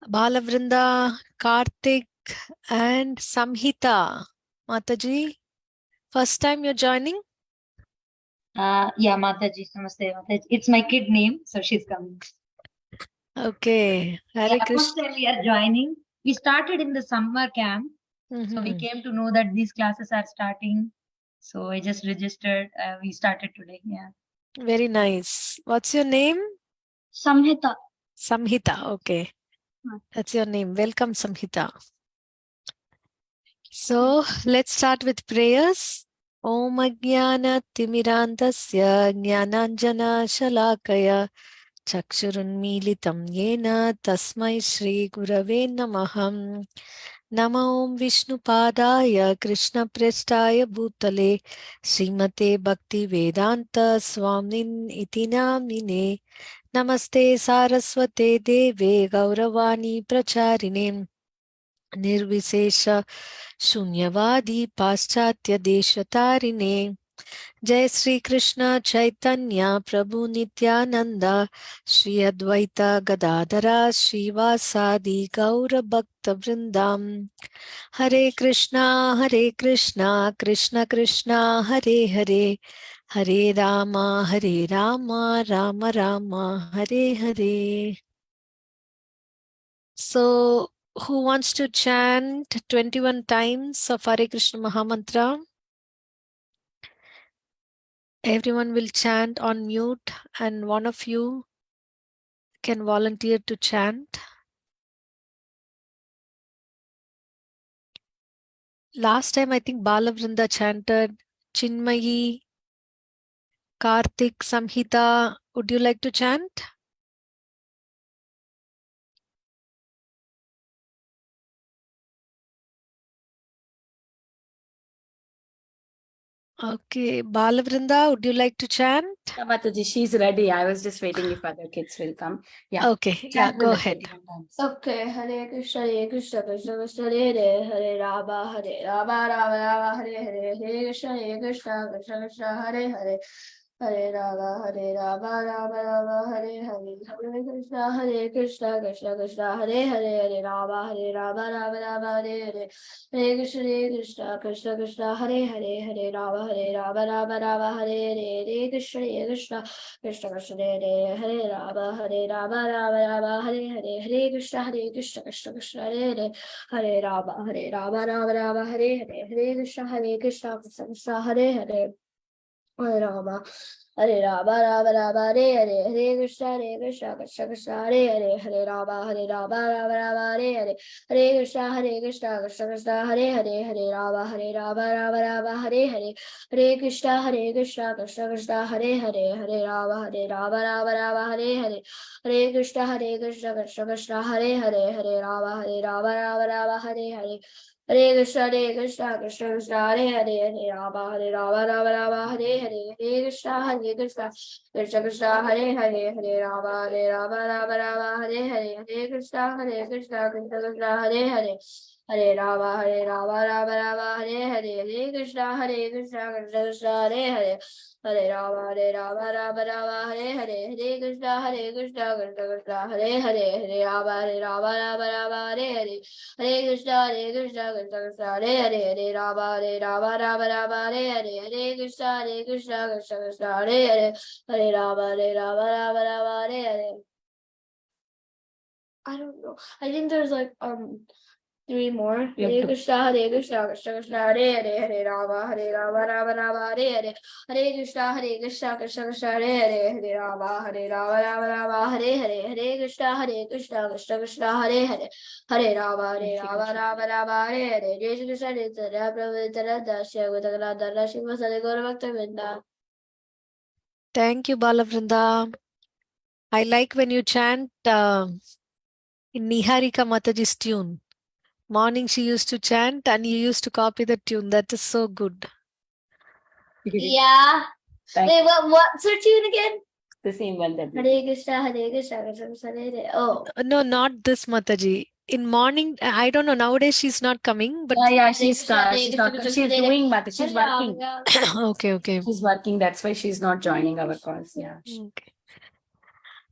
Balavrinda, Karthik, and Samhita. Mataji, first time you're joining? Yeah, Mataji, Namaste, Mataji. It's my kid name, so she's coming. Okay. Hare Yeah, Krishna. first time we are joining. We started in the summer camp, so we came to know that these classes are starting. So I just registered. We started today. Yeah. Very nice. What's your name? Samhita. Samhita. Okay. That's your name. Welcome, Samhita. So let's start with prayers. Om Ajnana Timirandasya Jnananjana Shalakaya Chakshurunmilitam Yena Tasmai Shri Gurave Namaham Namo Om Vishnupadaya Krishna Prestaya Bhutale Srimate Bhakti Vedanta Swamin Iti Namine Namaste Saraswate Deve Gauravani Pracharine Nirvisesha Shunyavadi Paschatya Deshatarine Jai Sri Krishna Chaitanya Prabhu Nityananda Shri Advaita Gadadhara Srivasadi Gaura Bhakta Vrindam Hare Krishna Krishna Krishna Hare Hare Hare Rama Rama Rama Hare Hare. So who wants to chant 21 times of Hare Krishna Mahamantra? Everyone will chant on mute, and one of you can volunteer to chant. Last time, I think Balavrinda chanted. Chinmayi, Karthik, Samhita, would you like to chant? Okay, Balavrinda, would you like to chant? Yeah, Mataji, she's ready. I was just waiting if other kids will come. Yeah. Okay, yeah, go ahead. Okay, Hare Krishna, Krishna Krishna, Hare Hare Rama, Rama, Hare Krishna, Krishna Krishna, Hare Hare. Hare Rama, Rama, Hare Hare. Hare Krishna, Krishna Krishna, Hare Hare. Hare Rama, Rama, Hare Hare. Hare Krishna, Krishna Krishna, Hare Hare. Hare Rama, Rama, Hare Hare. Hare Krishna, Krishna Krishna Krishna Hare Hare Rama, Rama, Hare Hare. Hare Krishna, Krishna Krishna, Hare Hare. Hare Rama, Rama, Hare Hare. Hare Krishna, Krishna Krishna, Hare Hare. Hare Rama, Rama, Hare Hare. Hare Krishna, Krishna Krishna, Hare Hare. Hare Rama, Rama, Hare Hare. Hare Krishna, Krishna Krishna, Hare Hare. Hare Rama, Rama, Hare Hare. Hare Krishna, Krishna Krishna, Hare Hare. Hare Rama, Rama, Hare Hare. Hare Krishna, Krishna Krishna, Hare Hare. Hare Rama, Rama, Hare Hare. Hare Krishna, Krishna Krishna, Hare Hare. Hare Rama, Rama, Hare Hare. Hare Krishna, Krishna Krishna, Hare Hare. Hare Rama, Rama, Hare Hare. Hare Krishna, Krishna Krishna, Hare Hare. Hare Rama, Rama, Hare Hare. Hare Krishna, Krishna Krishna, Hare Hare. Hare Rama, Rama, Hare Hare. Hare Krishna, Krishna Krishna, Hare Hare. Hare Rama, Rama, Hare Hare. Hare Krishna, Krishna Krishna, Hare Hare. Hare Rama, Rama, Hare Hare. Hare Krishna, Krishna Krishna, Hare Hare. Hare Rama, Rama, Hare Hare. I don't know. I think there's like 3 more. Hare Krishna, Krishna Krishna, Hare Hare. Hare Rama, Rama, Hare Hare. Hare Krishna, Krishna Krishna, Hare Hare. Hare Rama, Rama, Hare Hare. Hare Krishna, Krishna Krishna, Hare Hare. Hare Rama, Rama, Hare Hare. Jai Shri Krishna, Chaitanya Prabhu Nityananda, Shri Advaita Shri Vasudeva Gaura Bhakta. Thank you, Balavrinda. I like when you chant in Niharika Mataji's tune. Morning she used to chant and you used to copy the tune. That is so good. Yeah. Wait, what's her tune again? The same one that Hare Krishna, Krishna Krishna, Hare Hare. Oh. No, not this Mataji. In morning, I don't know. Nowadays she's not coming, but She's doing Mataji. She's working. okay. She's working. That's why she's not joining our calls. Yeah. Okay.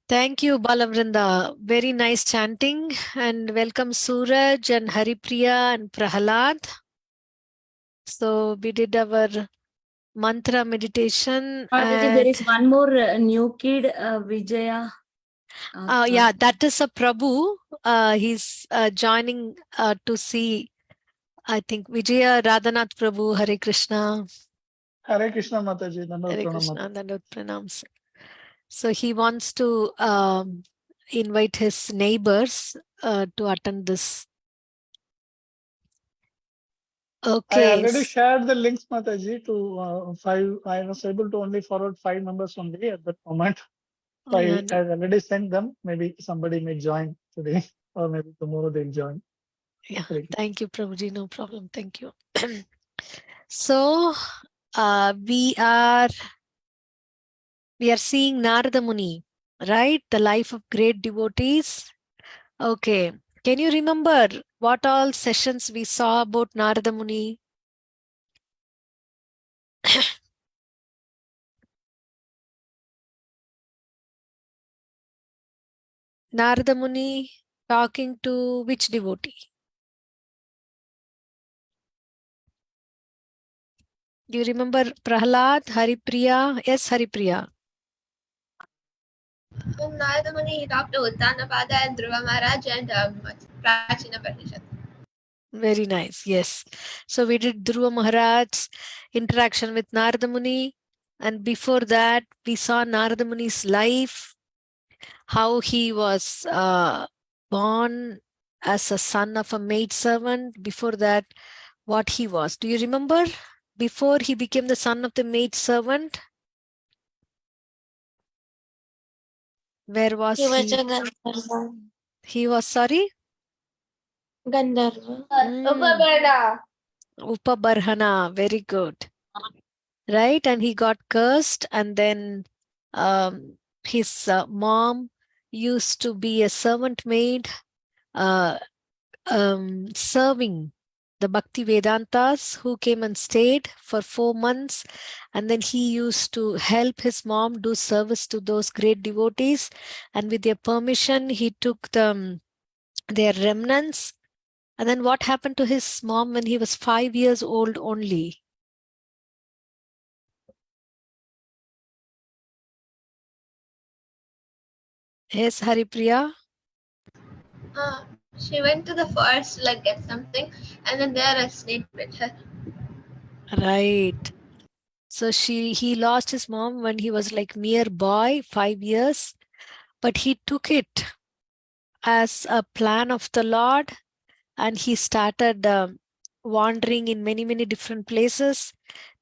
Thank you, Balavrinda. Very nice chanting. And welcome Suraj and Haripriya and Prahalad. So we did our mantra meditation. Mataji, there is one more new kid, Vijaya. Yeah, that is a Prabhu. He's joining to see, I think, Vijaya Radhanath Prabhu. Hare Krishna. Hare Krishna Mataji. Hare Krishna. Dandavat pranams. So he wants to invite his neighbors to attend this. Okay. I already shared the links, Mataji, to 5. I was able to only forward 5 members only at that moment. So I have already sent them. Maybe somebody may join today or maybe tomorrow they'll join. Yeah, thank you, Prabhuji. No problem. Thank you. So we are seeing Narada Muni, right? The life of great devotees. Okay. Can you remember what all sessions we saw about Narada Muni? Narada Muni talking to which devotee? Do you remember Prahalad, Haripriya? Yes, Haripriya. Narada Muni, he talked to Uttanapada and Dhruva Maharaj and Prachinabarhishat. Very nice. Yes. So we did Dhruva Maharaj's interaction with Narada Muni. And before that, we saw Narada Muni's life, how he was born as a son of a maidservant. Before that, what he was. Do you remember? Before he became the son of the maidservant, where was he? Was a Gandharva. He was, sorry? Gandharva. Upabarhana. Very good. Right? And he got cursed, and then his mom used to be a servant maid serving the Bhakti Vedantas who came and stayed for 4 months. And then he used to help his mom do service to those great devotees. And with their permission, he took their remnants. And then what happened to his mom when he was 5 years old only? Yes, Haripriya? She went to the forest to like get something, and then there a snake bit her. Right. So he lost his mom when he was like mere boy, 5 years, but he took it as a plan of the Lord, and he started wandering in many, many different places.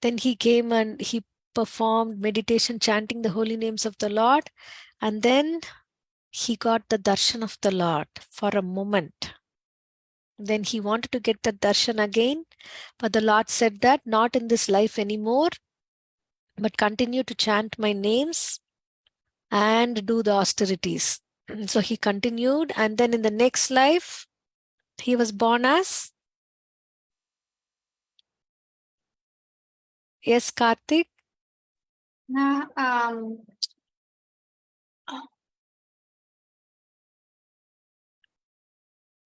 Then he came and he performed meditation, chanting the holy names of the Lord, and then he got the darshan of the Lord for a moment. Then he wanted to get the darshan again, but the Lord said that not in this life anymore, but continue to chant my names and do the austerities. So he continued, and then in the next life, he was born as? Yes, Karthik?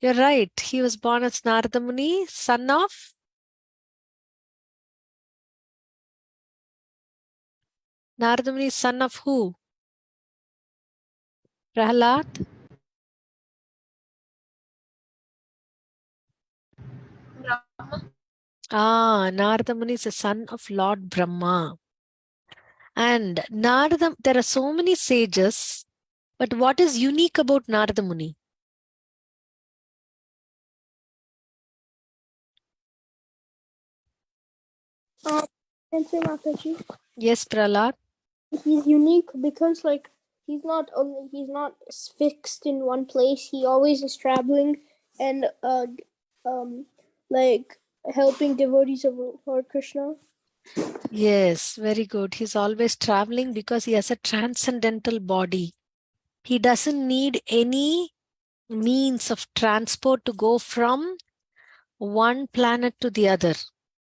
You're right. He was born as Narada Muni, son of? Narada Muni, son of who? Prahalad? Narada Muni is a son of Lord Brahma. And Narada, there are so many sages, but what is unique about Narada Muni? Answer Mataji. Yes, Prahlad. He's unique because he's not fixed in one place. He always is traveling and helping devotees of Lord Krishna. Yes, very good. He's always traveling because he has a transcendental body. He doesn't need any means of transport to go from one planet to the other.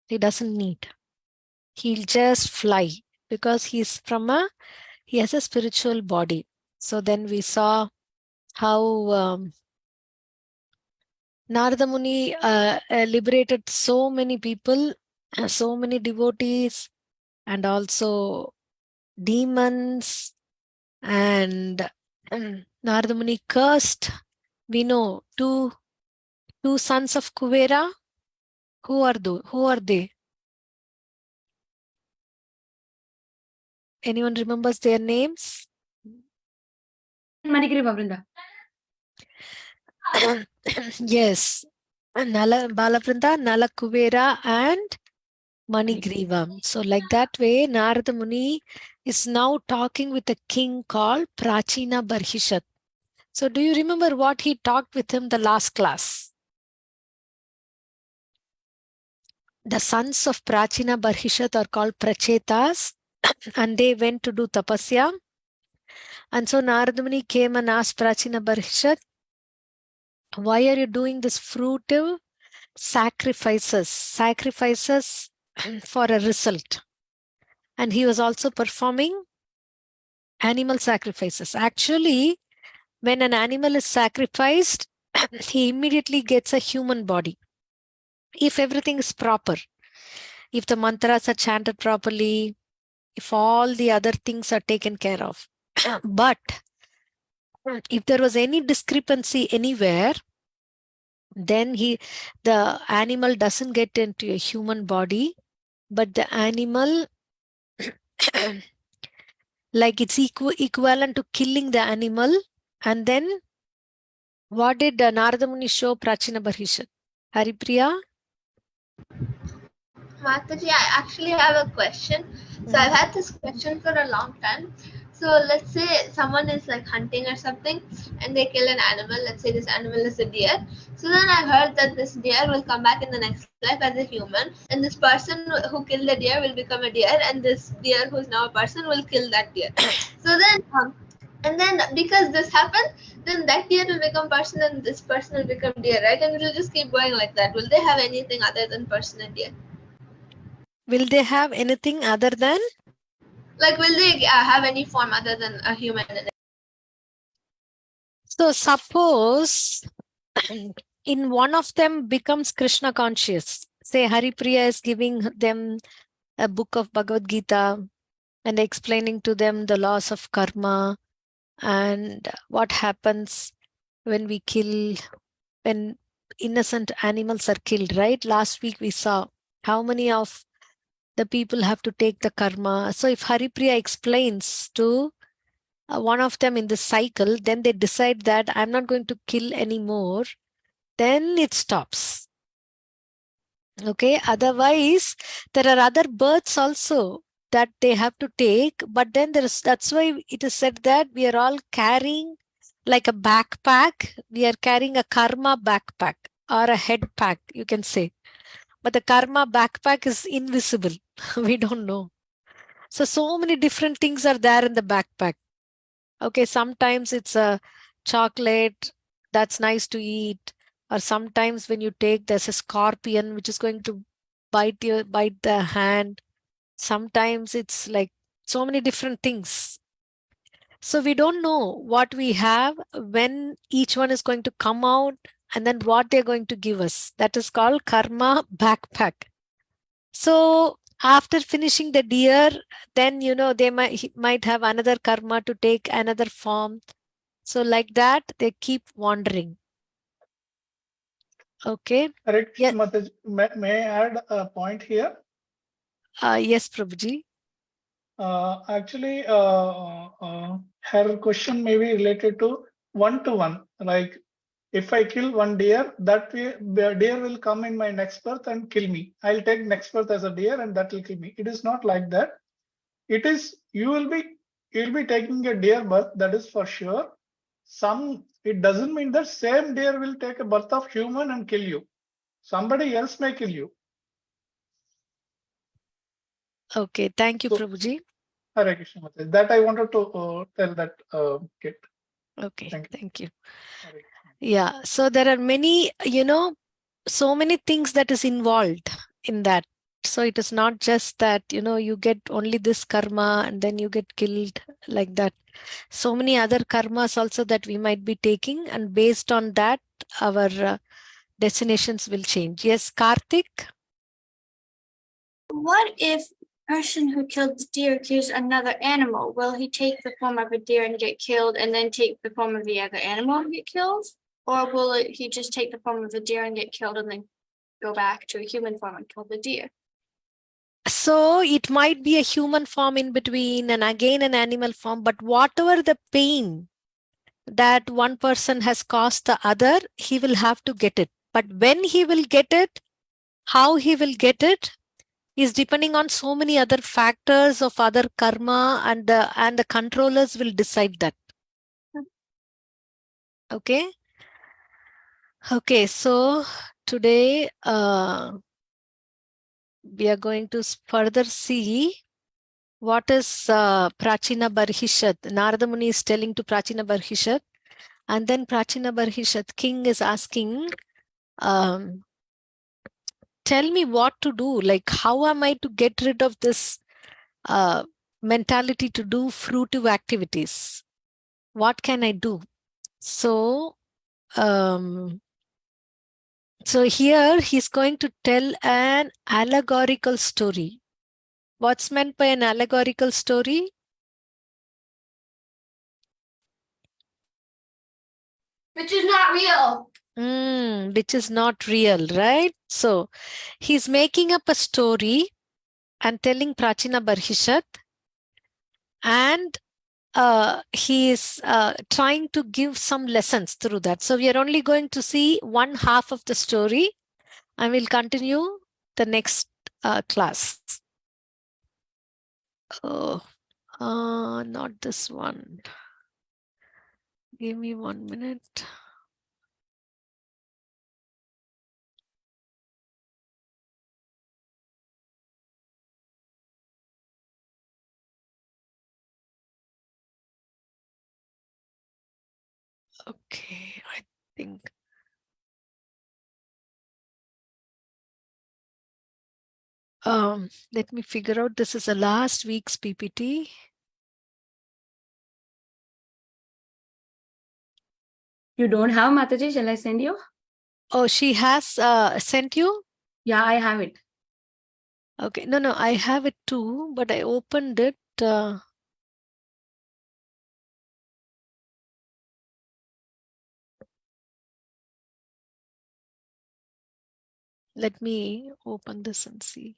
He doesn't need. He'll just fly because he has a spiritual body. So then we saw how Narada Muni liberated so many people, so many devotees, and also demons, and Narada Muni cursed. We know two sons of Kuvera. Who are those? Who are they? Anyone remembers their names? Manikriva Vrinda. Yes. Balaprinda, Nala Kuvera, and Manigrivam. So like that way, Narada Muni is now talking with a king called Prachinabarhishat. So do you remember what he talked with him the last class? The sons of Prachinabarhishat are called Prachetas, and they went to do tapasya. And so Narada Muni came and asked Prachinabarhishat, why are you doing this fruitive sacrifices for a result? And he was also performing animal sacrifices. Actually, when an animal is sacrificed, he immediately gets a human body. If everything is proper, if the mantras are chanted properly, if all the other things are taken care of. But if there was any discrepancy anywhere, then the animal doesn't get into a human body, but the animal like it's equivalent to killing the animal. And then what did Narada Muni show Prachinabarhishat? Haripriya? Mataji, I actually have a question. So I've had this question for a long time. So let's say someone is like hunting or something and they kill an animal. Let's say this animal is a deer. So then I heard that this deer will come back in the next life as a human, and this person who killed the deer will become a deer, and this deer who's now a person will kill that deer. So then and then because this happens, then that deer will become person and this person will become deer, right? And it will just keep going like that. Will they have anything other than person and deer? Will they have anything other than? Like, will they have any form other than a human? So suppose in one of them becomes Krishna conscious. Say Haripriya is giving them a book of Bhagavad Gita and explaining to them the laws of karma and what happens when we kill, when innocent animals are killed, right? Last week we saw how many of the people have to take the karma. So if Haripriya explains to one of them in this cycle, then they decide that I'm not going to kill anymore, then it stops. Okay, otherwise there are other births also that they have to take, but then that's why it is said that we are all carrying like a backpack. We are carrying a karma backpack or a head pack, you can say. But the karma backpack is invisible. We don't know. So many different things are there in the backpack. Okay, sometimes it's a chocolate that's nice to eat, or sometimes when you take, there's a scorpion which is going to bite the hand. Sometimes it's like so many different things. So we don't know what we have, when each one is going to come out, and then what they're going to give us. That is called karma backpack. So after finishing the deer, then they might have another karma to take another form. So like that, they keep wandering. Okay. Correct, Yeah. Mataji. May I add a point here? Yes, Prabhuji. Actually, her question may be related to one-to-one. Like, if I kill one deer, that way the deer will come in my next birth and kill me. I'll take next birth as a deer, and that will kill me. It is not like that. It is you'll be taking a deer birth, that is for sure. It doesn't mean that same deer will take a birth of human and kill you. Somebody else may kill you. Okay, thank you, So, Prabhuji. Hare Krishna Mataji. That I wanted to tell that kid. Okay, thank you. Hare Krishna. Yeah, so there are many, so many things that is involved in that. So it is not just that, you get only this karma and then you get killed like that. So many other karmas also that we might be taking, and based on that, our destinations will change. Yes, Karthik? What if a person who killed the deer kills another animal? Will he take the form of a deer and get killed, and then take the form of the other animal and get killed? Or will he just take the form of the deer and get killed, and then go back to a human form and kill the deer? So it might be a human form in between and again an animal form, but whatever the pain that one person has caused the other, he will have to get it. But when he will get it, how he will get it is depending on so many other factors of other karma, and the controllers will decide that. Okay. Okay, so today we are going to further see what is Prachinabarhishat. Narada Muni is telling to Prachinabarhishat, and then Prachinabarhishat king is asking, tell me what to do. Like, how am I to get rid of this mentality to do fruitive activities? What can I do? So, so here he's going to tell an allegorical story. What's meant by an allegorical story? Which is not real. Which is not real, right? So he's making up a story and telling Prachinabarhishat, and he is trying to give some lessons through that. So we are only going to see one half of the story, and we'll continue the next class. Oh, not this one. Give me 1 minute. Okay, I think. Let me figure out. This is the last week's PPT. You don't have Mataji? Shall I send you? Oh, she has sent you? Yeah, I have it. Okay, no, I have it too, but I opened it. Let me open this and see.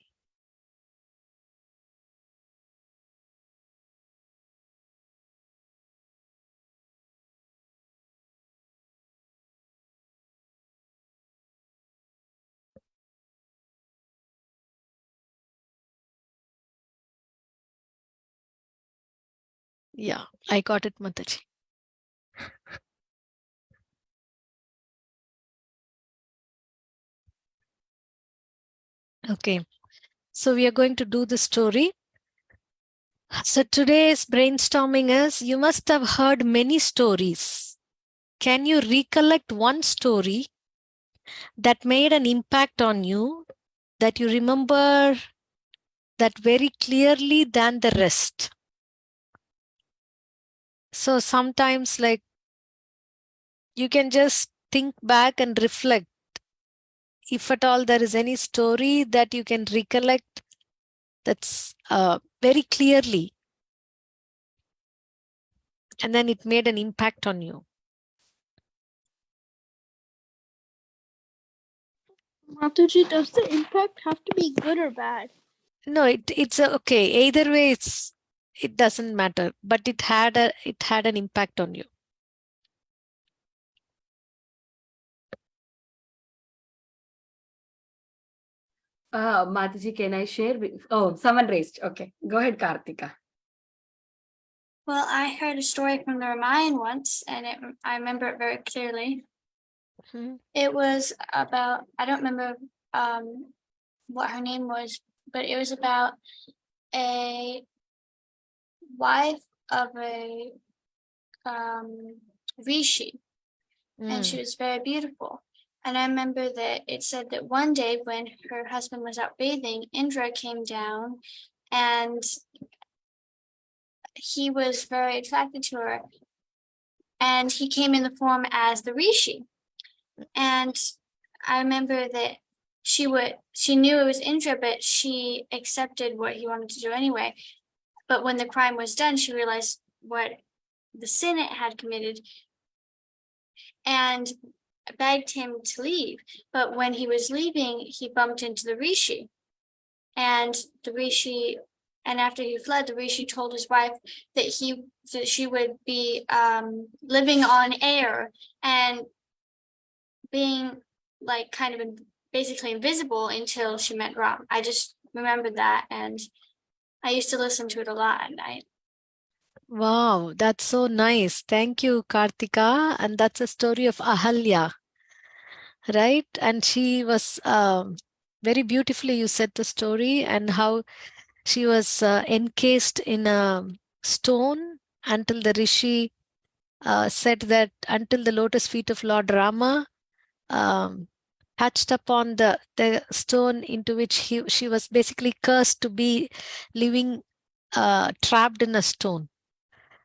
Yeah, I got it, Mataji. Okay, so we are going to do the story. So today's brainstorming is, you must have heard many stories. Can you recollect one story that made an impact on you, that you remember that very clearly than the rest? So sometimes, like, you can just think back and reflect. If at all there is any story that you can recollect that's very clearly, and then it made an impact on you. Mataji, does the impact have to be good or bad? No, it's okay. Either way, it doesn't matter. But it had an impact on you. Mataji, can I share? Oh, someone raised. Okay, go ahead, Kartika. Well, I heard a story from the Ramayana once, and I remember it very clearly. It was about, I don't remember what her name was, but it was about a wife of a rishi, and she was very beautiful. And I remember that it said that one day when her husband was out bathing, Indra came down and he was very attracted to her. And he came in the form as the Rishi. And I remember that she knew it was Indra, but she accepted what he wanted to do anyway. But when the crime was done, she realized what the sin it had committed and begged him to leave. But when he was leaving, he bumped into the Rishi. And the Rishi, and after he fled, the Rishi told his wife that she would be living on air and being like kind of basically invisible until she met Ram. I just remembered that, and I used to listen to it a lot at night. Wow, that's so nice. Thank you, Kartika. And that's a story of Ahalya, right? And she was very beautifully, you said the story and how she was encased in a stone until the Rishi said that until the lotus feet of Lord Rama touched upon the stone into which she was basically cursed to be living trapped in a stone.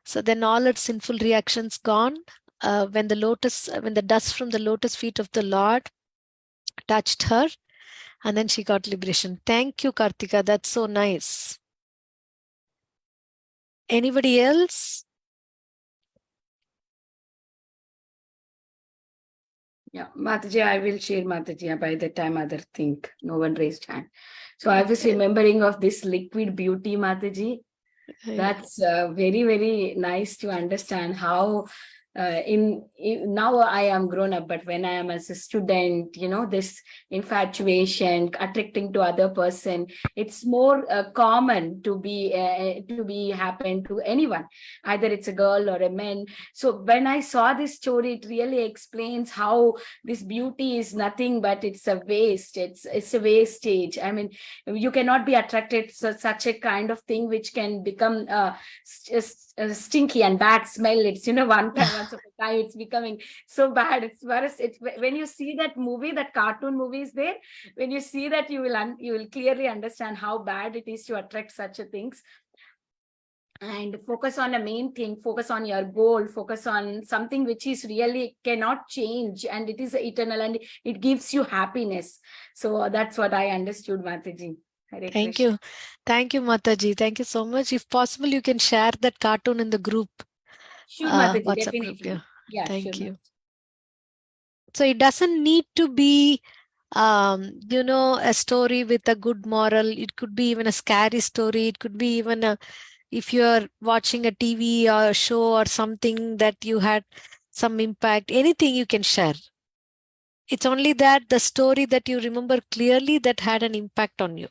So then all its sinful reactions gone. When the dust from the lotus feet of the Lord touched her, and then she got liberation. Thank you, Kartika. That's so nice. Anybody else? Yeah, Mataji, I will share Mataji. By the time other think, no one raised hand. So I was remembering of this liquid beauty, Mataji. That's very, very nice to understand how now I am grown up, but when I am as a student, this infatuation, attracting to other person, it's more common to be happen to anyone, either it's a girl or a man. So when I saw this story, it really explains how this beauty is nothing but it's a waste. It's a wastage. I mean, you cannot be attracted to such a kind of thing which can become stinky and bad smell. It's one time once of a time it's becoming so bad. It's worse. When you see that movie, that cartoon movie is there, when you see that, you will clearly understand how bad it is to attract such a things. And focus on a main thing, focus on your goal, focus on something which is really cannot change, and it is eternal, and it gives you happiness. So that's what I understood, Mataji. Thank you. Thank you, Mataji. Thank you so much. If possible, you can share that cartoon in the group. Sure, Mataji, WhatsApp definitely. group. Yeah, thank sure, you. So it doesn't need to be a story with a good moral. It could be even a scary story. It could be even if you're watching a TV or a show or something that you had some impact, anything you can share. It's only that the story that you remember clearly that had an impact on you.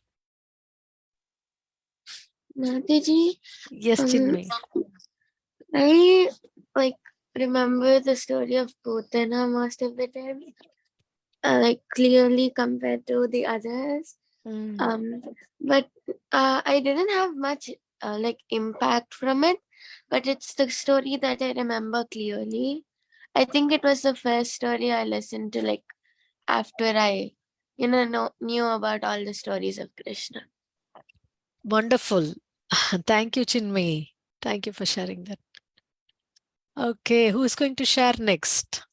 Mataji, Yes, Chinmay. I remember the story of Putana most of the time, clearly compared to the others. But I didn't have much impact from it, but it's the story that I remember clearly. I think it was the first story I listened to after I knew about all the stories of Krishna. Wonderful. Thank you, Chinmay. Thank you for sharing that. Okay, who is going to share next?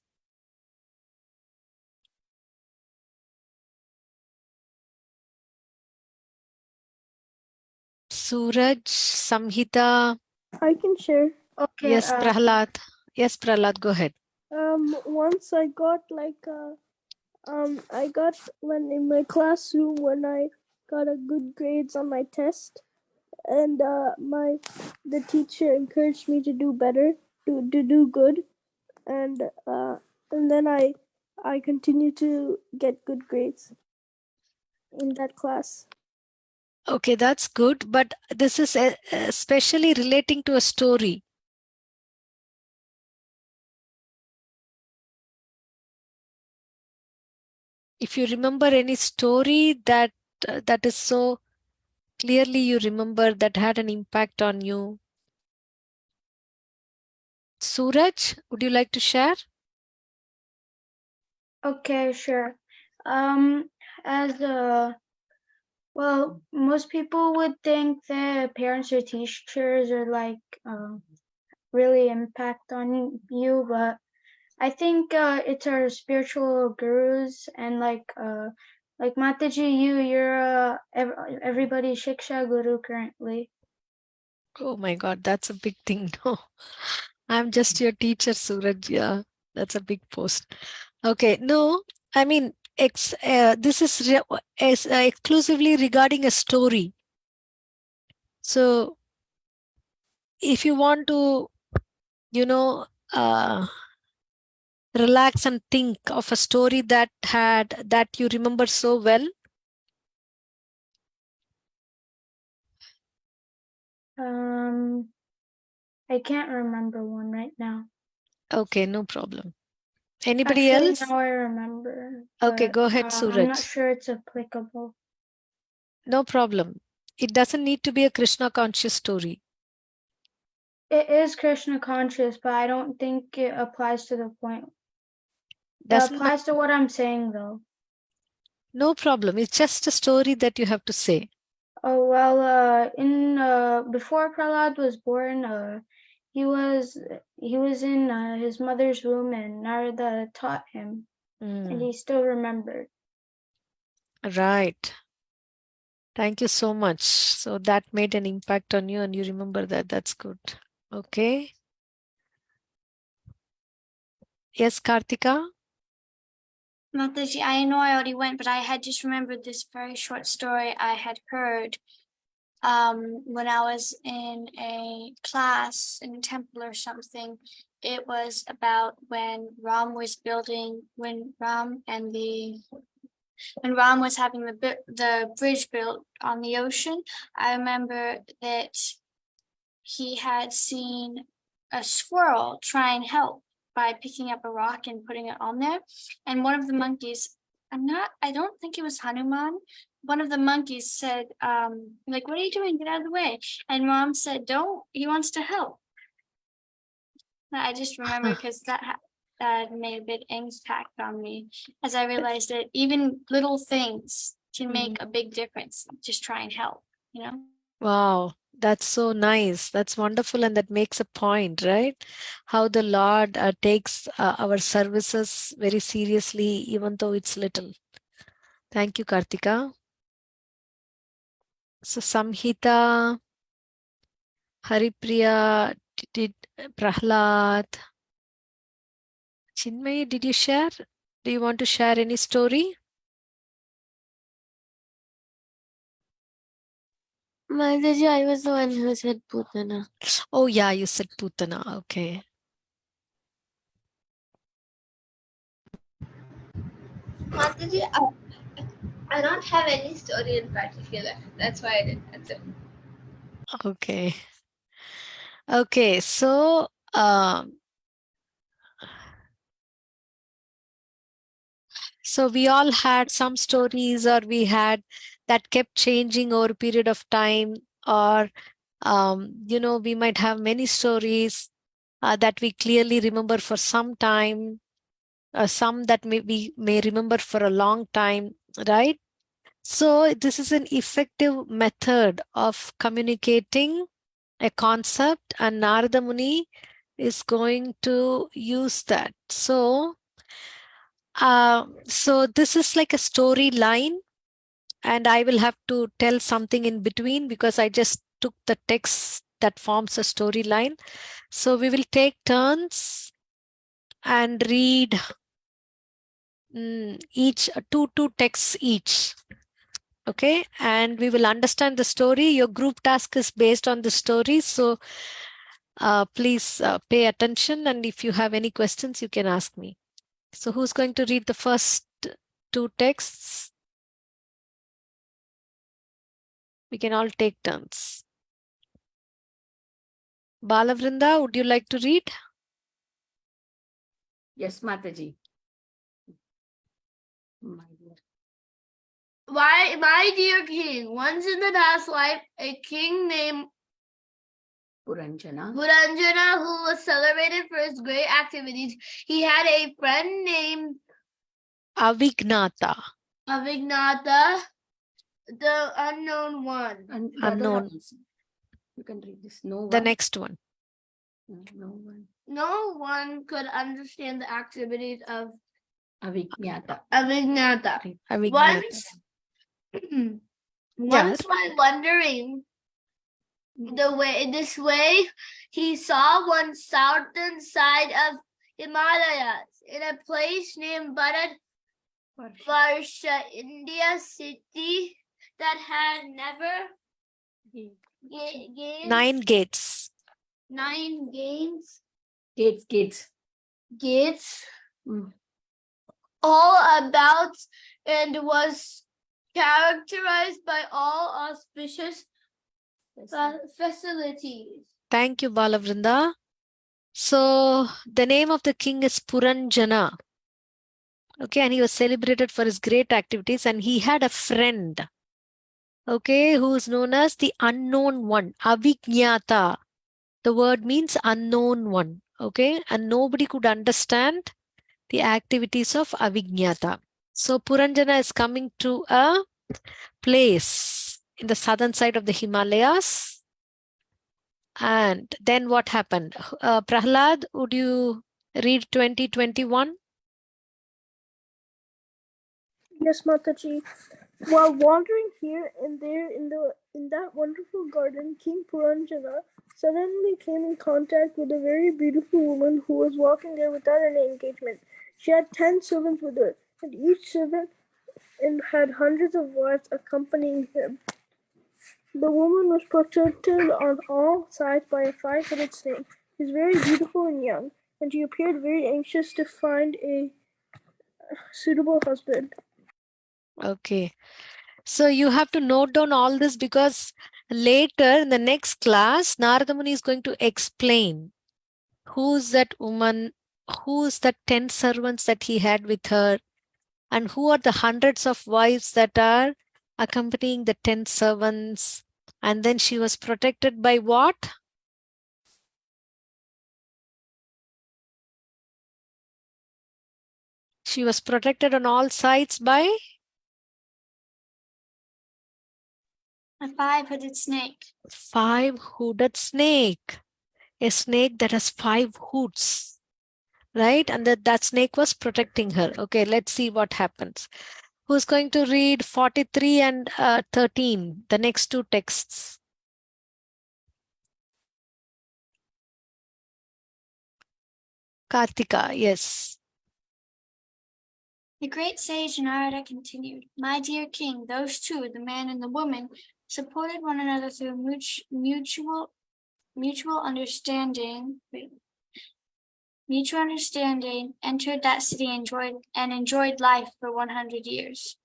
Suraj, Samhita. I can share. Okay. Yes, Prahlad. Yes, Prahlad, go ahead. Once I got I got when in my classroom when I got a good grades on my test, and the teacher encouraged me to do better, to do good, and then I continued to get good grades in that class. Okay, that's good, but this is especially relating to a story. If you remember any story that is so clearly you remember that had an impact on you. Suraj, would you like to share? Okay, sure. As Well, most people would think that parents or teachers are like really impact on you, but I think it's our spiritual gurus and like Mataji, you're everybody's Shiksha guru currently. Oh my God, that's a big thing. No, I'm just your teacher, Suraj. Yeah, that's a big post. Okay, no, I mean, this is exclusively regarding a story. So if you want to, you know, relax and think of a story that you remember so well. I can't remember one right now. Okay, no problem. Anybody Actually, else? now I remember. Okay, But, go ahead, I'm not Suraj. sure it's applicable. No problem. It doesn't need to be a Krishna conscious story. It is Krishna conscious, but I don't think it applies to the point. It Doesn't applies to what I'm saying though. No problem. It's just a story that you have to say. Oh well, in before Prahlad was born, he was in his mother's womb, and Narada taught him, and he still remembered. Right. Thank you so much. So that made an impact on you, and you remember that. That's good. Okay. Yes, Kartika. Mataji, I know I already went, but I had just remembered this very short story I had heard when I was in a class in a temple or something. It was about when Ram was having the bridge built on the ocean. I remember that he had seen a squirrel try and help by picking up a rock and putting it on there. And one of the monkeys, I don't think it was Hanuman. One of the monkeys said, like, what are you doing? Get out of the way. And Mom said, don't, he wants to help. I just remember because that made a big impact on me as I realized that even little things can make a big difference. Just try and help, you know? Wow, that's so nice. That's wonderful. And that makes a point, right? How the Lord takes our services very seriously, even though it's little. Thank you, Kartika. So, Samhita, Haripriya, did Prahlad, Chinmay, did you share? Do you want to share any story? Mataji, I was the one who said Putana. Oh, yeah, you said Putana. Okay. Mataji, I don't have any story in particular. That's why I didn't answer. Okay. Okay, so we all had some stories, or we had that kept changing over a period of time, or we might have many stories that we clearly remember for some time, some that we may remember for a long time, right? So this is an effective method of communicating a concept, and Narada Muni is going to use that. So this is like a storyline, and I will have to tell something in between because I just took the text that forms a storyline. So we will take turns and read each two texts each. Okay, and we will understand the story. Your group task is based on the story, so please pay attention, and if you have any questions, you can ask me. So who's going to read the first two texts? We can all take turns. Balavrinda, would you like to read? Yes, Mataji. My dear. My dear king, once in the past life, a king named Puranjana, who was celebrated for his great activities. He had a friend named Avignata. Avignata, The unknown one. And the other Unknown. ones. You can read this. No The one. next one. No one. No one could understand the activities of Avijnata. Avignata. Avignata. Once while wandering this way, he saw one southern side of Himalayas in a place named Varsha, India city that had never gained 9 gates. 9 gates. Gates. All about and was characterized by all auspicious facilities. Thank you, Balavrinda. So the name of the king is Puranjana. Okay, and he was celebrated for his great activities, and he had a friend, okay, who is known as the unknown one, Avijnata. The word means unknown one, okay, and nobody could understand the activities of Avijnata. So Puranjana is coming to a place in the southern side of the Himalayas. And then what happened? Prahlad, would you read 2021? Yes, Mataji. While wandering here and there in that wonderful garden, King Puranjana suddenly came in contact with a very beautiful woman who was walking there without any engagement. She had 10 servants with her, and each servant had hundreds of wives accompanying him. The woman was protected on all sides by a 5-headed snake. She was very beautiful and young, and she appeared very anxious to find a suitable husband. Okay. So you have to note down all this, because later in the next class, Narada Muni is going to explain who's that woman, who's the 10 servants that he had with her, and who are the hundreds of wives that are accompanying the 10 servants. And then she was protected by what? She was protected on all sides by a 5-hooded snake. 5-hooded snake. A snake that has 5 hoods, right? And that snake was protecting her. Okay, let's see what happens. Who's going to read 43 and 13, the next 2 texts? Kartika, yes. The great sage Narada continued, "My dear king, those two, the man and the woman, supported one another through mutual understanding. Mutual understanding, entered that city and enjoyed life for 100 years.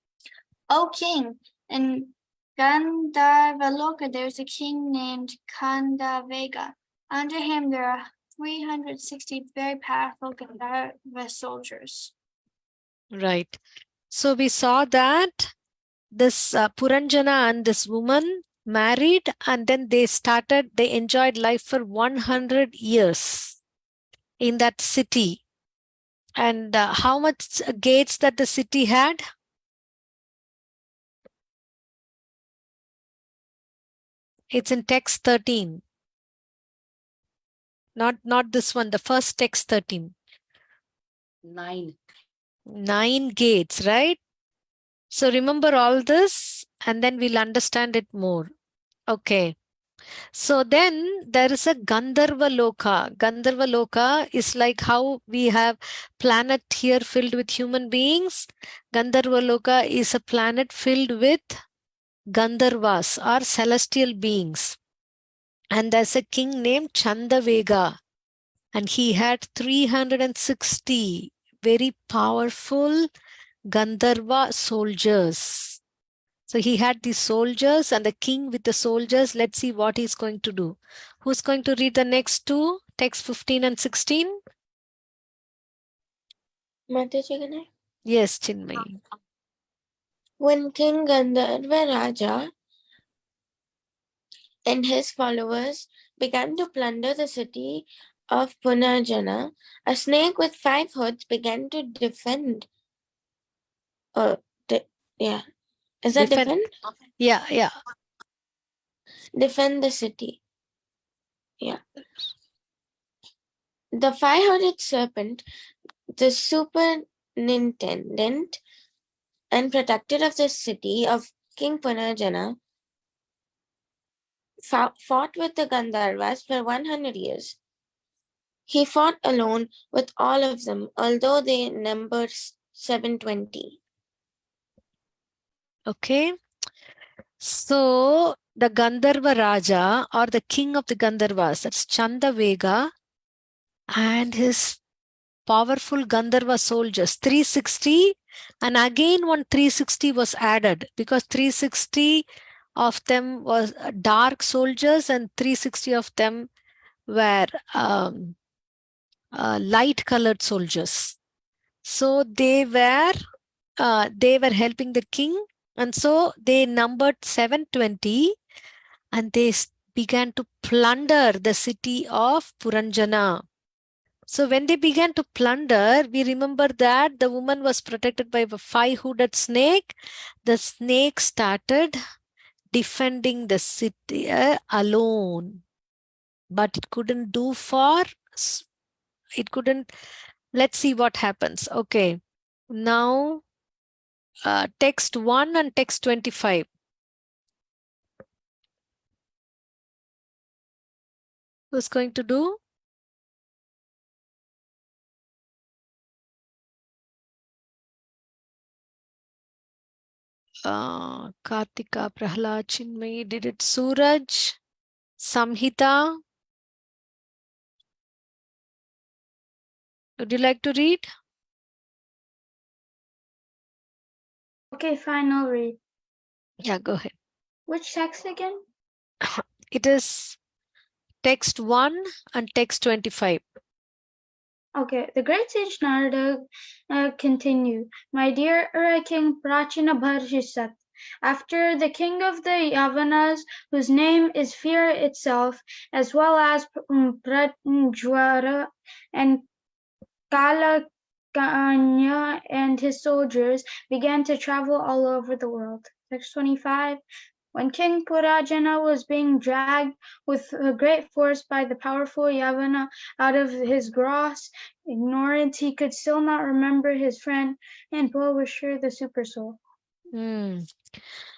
O king, in Gandharvaloka there is a king named Kandavega. Under him there are 360 very powerful Gandharva soldiers." Right. So we saw that this Puranjana and this woman married, and then they enjoyed life for 100 years in that city. And how much gates that the city had? It's in text 13. Not this one, the first text 13. 9. 9 gates, right? So remember all this, and then we'll understand it more. Okay. So then there is a Gandharva Loka. Gandharva Loka is like how we have planet here filled with human beings. Gandharva Loka is a planet filled with Gandharvas or celestial beings. And there's a king named Chandavega. And he had 360 very powerful Gandharva soldiers. So he had the soldiers and the king with the soldiers. Let's see what he's going to do. Who's going to read the next 2, text 15 and 16? Mataji, Yes, Chinmay. when King Gandharva Raja and his followers began to plunder the city of Punarjana, a snake with 5 hoods began to defend. Is that Defend. defend? Yeah. Defend the city. Yeah. The five-headed serpent, the superintendent and protector of the city of King Punarjana, fought with the Gandharvas for 100 years. He fought alone with all of them, although they numbered 720. Okay. So the Gandharva Raja, or the king of the Gandharvas, that's Chandavega, and his powerful Gandharva soldiers, 360, and again one 360 was added because 360 of them was dark soldiers and 360 of them were light colored soldiers. So they were helping the king, and so they numbered 720, and they began to plunder the city of Puranjana. So when they began to plunder, we remember that the woman was protected by a five-hooded snake. The snake started defending the city alone, but it couldn't do for, it couldn't, let's see what happens. Okay, now text 1 and text 25. Who's going to do? Kartika, Prahlad, Chinmay, did it Suraj, Samhita? Would you like to read? Okay, fine, I'll read. Yeah, go ahead. Which text again? It is text 1 and text 25. Okay, the great sage Narada continued, My dear King Prachinabarhishat, after the king of the Yavanas, whose name is fear itself, as well as Prajwara and Kalakanya and his soldiers, began to travel all over the world. Text 25. When King Purajana was being dragged with a great force by the powerful Yavana out of his gross ignorance, he could still not remember his friend and well-wisher, the super soul.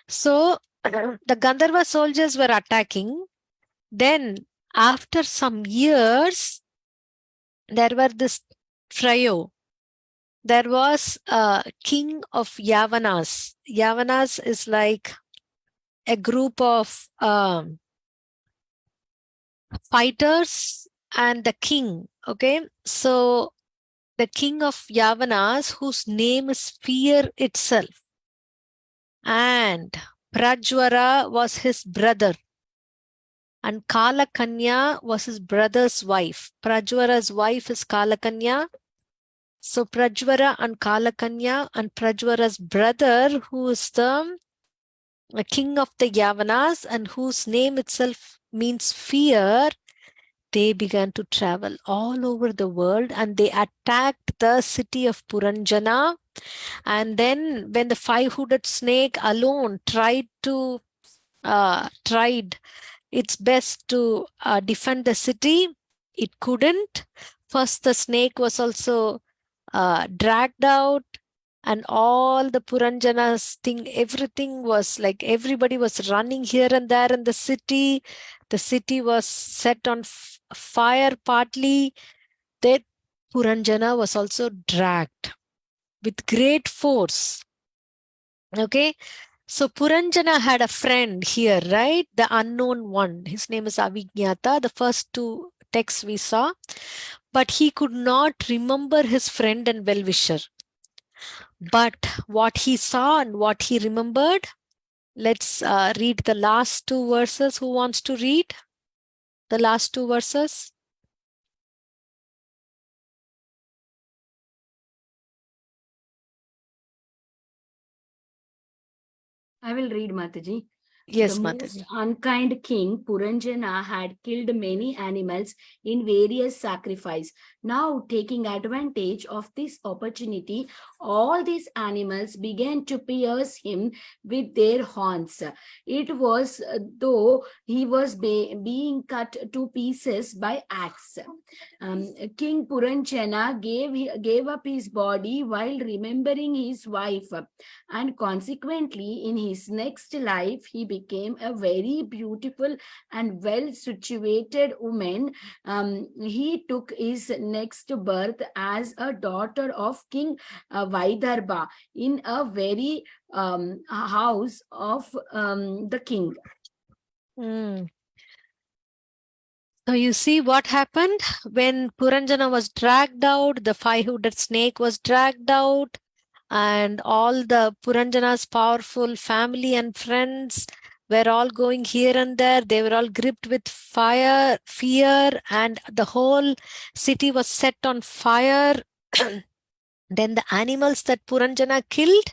So the Gandharva soldiers were attacking. Then after some years, there were this trio. There was a king of Yavanas. Yavanas is like a group of fighters and the king. Okay, so the king of Yavanas, whose name is fear itself, and Prajwara was his brother, and Kalakanya was his brother's wife. Prajwara's wife is Kalakanya. So Prajwara and Kalakanya and Prajwara's brother, who is the king of the Yavanas and whose name itself means fear, they began to travel all over the world and they attacked the city of Puranjana. And then when the five-hooded snake alone tried its best to defend the city, it couldn't. First, the snake was also dragged out, and all the Puranjana's thing, everything was like everybody was running here and there in the city. The city was set on fire partly. That Puranjana was also dragged with great force. Okay, so Puranjana had a friend here, right? The unknown one. His name is Avijñata, the first two texts we saw. But he could not remember his friend and well-wisher. But what he saw and what he remembered, let's read the last two verses. Who wants to read the last two verses? I will read, Mataji. Yes, The most Mataji. unkind king, Puranjana, had killed many animals in various sacrifice. Now, taking advantage of this opportunity, all these animals began to pierce him with their horns. It was though he was being cut to pieces by axe. King Puranjana gave up his body while remembering his wife, and consequently, in his next life, he became a very beautiful and well situated woman. He took his next birth as a daughter of King Vaidarbha in a very house of the king. Mm. So you see what happened when Puranjana was dragged out, the five-hooded snake was dragged out, and all the Puranjana's powerful family and friends were all going here and there. They were all gripped with fear, and the whole city was set on fire. Then the animals that Puranjana killed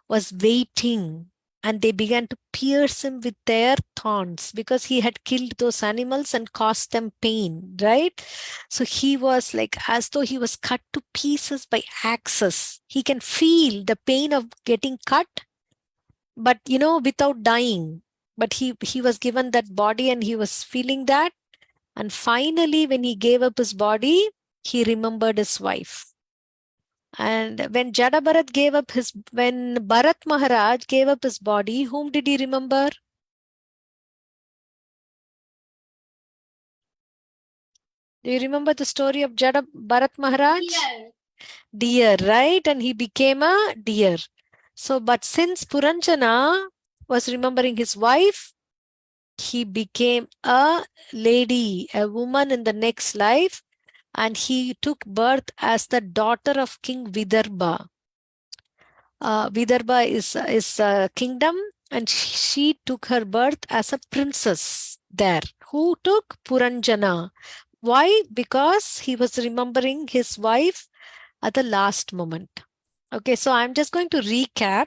was waiting, and they began to pierce him with their thorns because he had killed those animals and caused them pain, right? So he was like as though he was cut to pieces by axes. He can feel the pain of getting cut, but without dying. But he was given that body and he was feeling that. And finally, when he gave up his body, he remembered his wife. And when when Bharat Maharaj gave up his body, whom did he remember? Do you remember the story of Bharat Maharaj? Deer, right? And he became a deer. So, but since Puranjana was remembering his wife, he became a lady, a woman in the next life, and he took birth as the daughter of King Vidarbha. Vidarbha is a kingdom, and she took her birth as a princess there. Who took? Puranjana. Why? Because he was remembering his wife at the last moment. Okay, so I'm just going to recap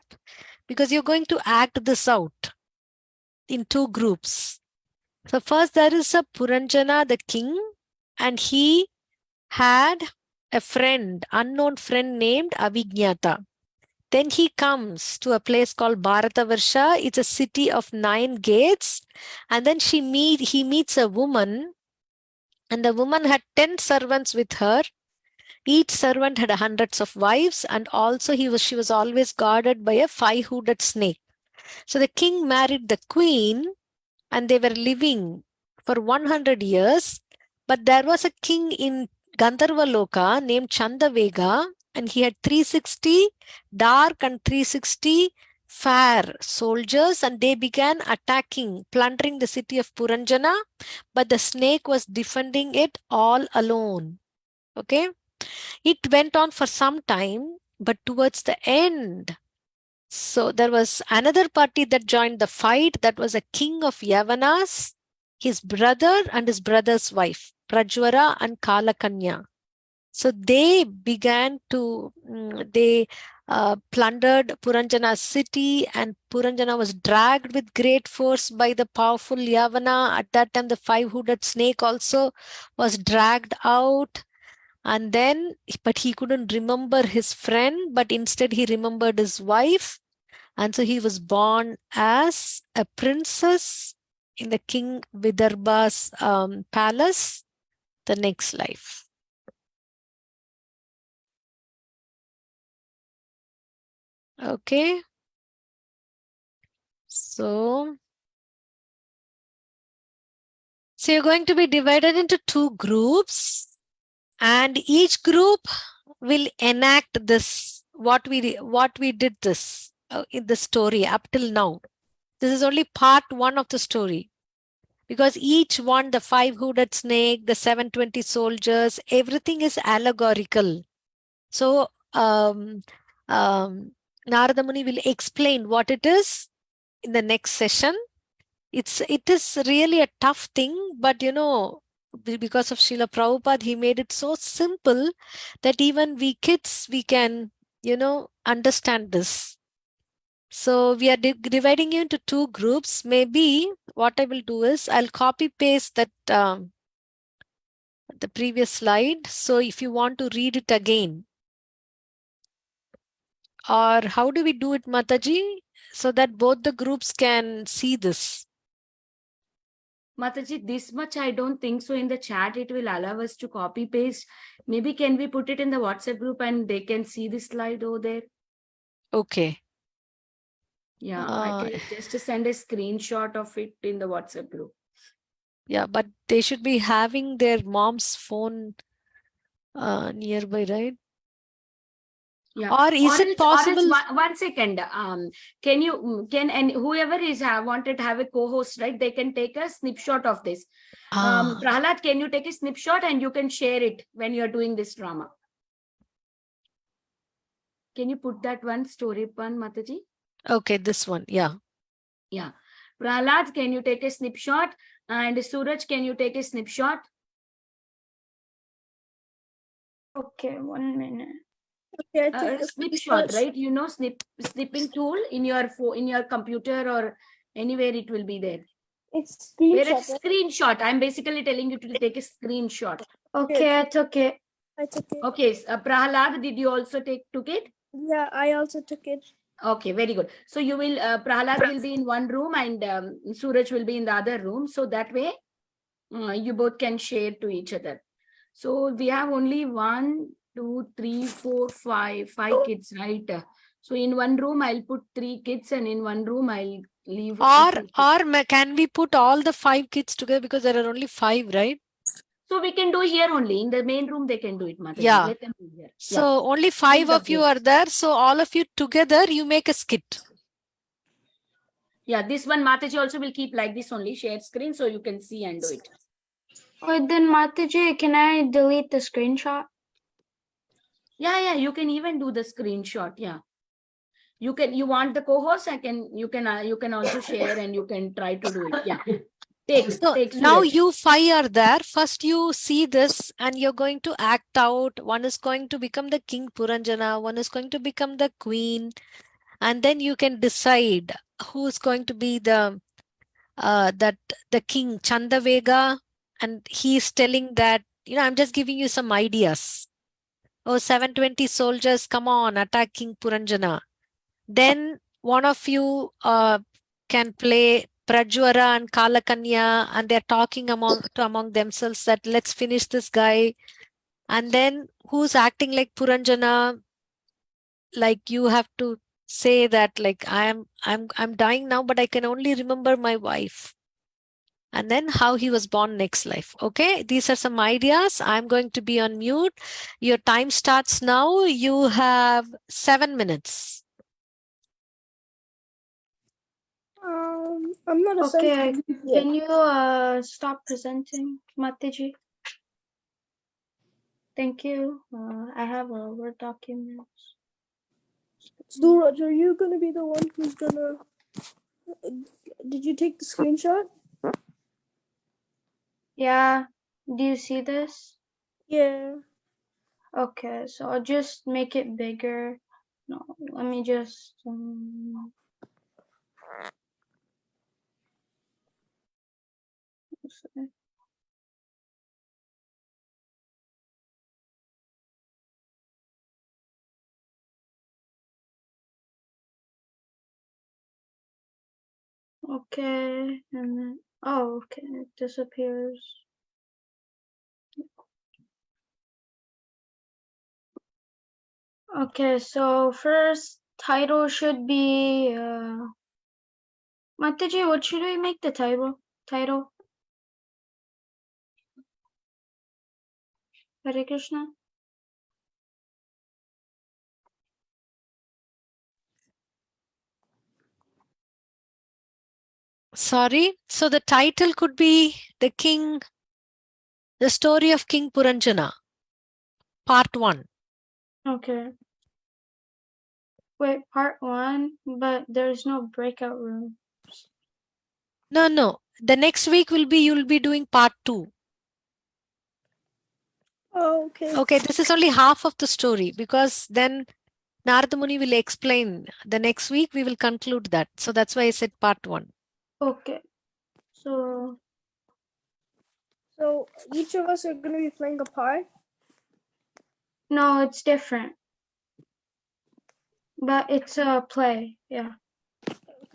because you're going to act this out in two groups. So first there is a Puranjana, the king, and he had a friend, unknown friend named Avijñata. Then he comes to a place called Bharatavarsha. It's a city of 9 gates. And then he meets a woman, and the woman had 10 servants with her. Each servant had hundreds of wives, and also she was always guarded by a five-hooded snake. So the king married the queen, and they were living for 100 years. But there was a king in Gandharva Loka named Chandavega, and he had 360 dark and 360 fair soldiers, and they began attacking, plundering the city of Puranjana, but the snake was defending it all alone. Okay, it went on for some time, but towards the end, so there was another party that joined the fight. That was a king of Yavanas, his brother and his brother's wife, Prajwara and Kalakanya. So they began to, they plundered Puranjana's city, and Puranjana was dragged with great force by the powerful Yavana. At that time, the five-hooded snake also was dragged out. And then, but he couldn't remember his friend, but instead he remembered his wife. And so he was born as a princess in the King Vidarbha's palace the next life. Okay. So you're going to be divided into two groups, and each group will enact this, what we did this in the story up till now. This is only part one of the story, because each one, the five-hooded snake, the 720 soldiers, everything is allegorical. So Narada Muni will explain what it is in the next session. It is really a tough thing, but because of Srila Prabhupada, he made it so simple that even we kids, we can understand this. So we are dividing you into two groups. Maybe what I will do is I'll copy paste that the previous slide. So if you want to read it again, or how do we do it, Mataji, so that both the groups can see this? Mataji, this much I don't think so. In the chat, it will allow us to copy paste. Maybe can we put it in the WhatsApp group and they can see the slide over there? Okay. Yeah, I can just send a screenshot of it in the WhatsApp group. Yeah, but they should be having their mom's phone nearby, right? Yeah. Or is it possible? One second. And whoever is wanted to have a co-host, right? They can take a snapshot of this. Prahlad, can you take a snapshot and you can share it when you are doing this drama? Can you put that one story upon, Mataji? Okay, this one. Yeah. Yeah. Prahlad, can you take a snapshot? And Suraj, can you take a snapshot? Okay, 1 minute. Okay, I took a snapshot, right? You know, snipping tool in your computer or anywhere it will be there. It's Where screenshot. it's screenshot. I'm basically telling you to take a screenshot. Okay, I took it. I took it. Okay, Prahlad, did you also took it? Yeah, I also took it. Okay, very good. So you will, Prahlad will be in one room and Suraj will be in the other room. So that way, you both can share to each other. So we have only 1, 2, 3, 4, 5 kids, right? So in one room, I'll put 3 kids and in one room, I'll leave. Or can we put all the 5 kids together because there are only 5, right? So we can do here only. In the main room, they can do it, Mataji. Yeah. Let them do here. So only 5 of you are there. So all of you together, you make a skit. Yeah, this one Mataji also will keep like this only, share screen, so you can see and do it. Wait, then Mataji, can I delete the screenshot? Yeah, you can even do the screenshot. Yeah. You want the co-host, you can also share and you can try to do it. Yeah. Take now Suraj. you 5 are there. First you see this and you're going to act out. One is going to become the king Puranjana, one is going to become the queen, and then you can decide who's going to be the king Chandavega, and he's telling that, I'm just giving you some ideas. Oh, 720 soldiers, come on, attack King Puranjana. Then one of you can play Prajwara and Kalakanya, and they're talking among themselves that let's finish this guy. And then who's acting like Puranjana, like you have to say that like I'm dying now, but I can only remember my wife. And then how he was born next life. Okay, these are some ideas. I'm going to be on mute. Your time starts now. You have 7 minutes. I'm not assigned Okay, to do yet. can you stop presenting, Mataji? Thank you. I have a Word document. Suraj, are you gonna be the one who's gonna? Did you take the screenshot? Yeah, do you see this? Yeah. Okay, so I'll just make it bigger. No, let me just let's see. Okay, and then okay, it disappears. Okay, so first title should be Mataji, what should we make the title? Hare Krishna. Sorry. So the title could be the story of King Puranjana, part 1. Okay. Wait, part 1, but there's no breakout room. No. The next week you'll be doing part 2. Oh, okay. Okay, this is only half of the story because then Narada Muni will explain. The next week we will conclude that. So that's why I said part 1. Okay. So each of us are going to be playing a part. no, it's different. But it's a play, yeah.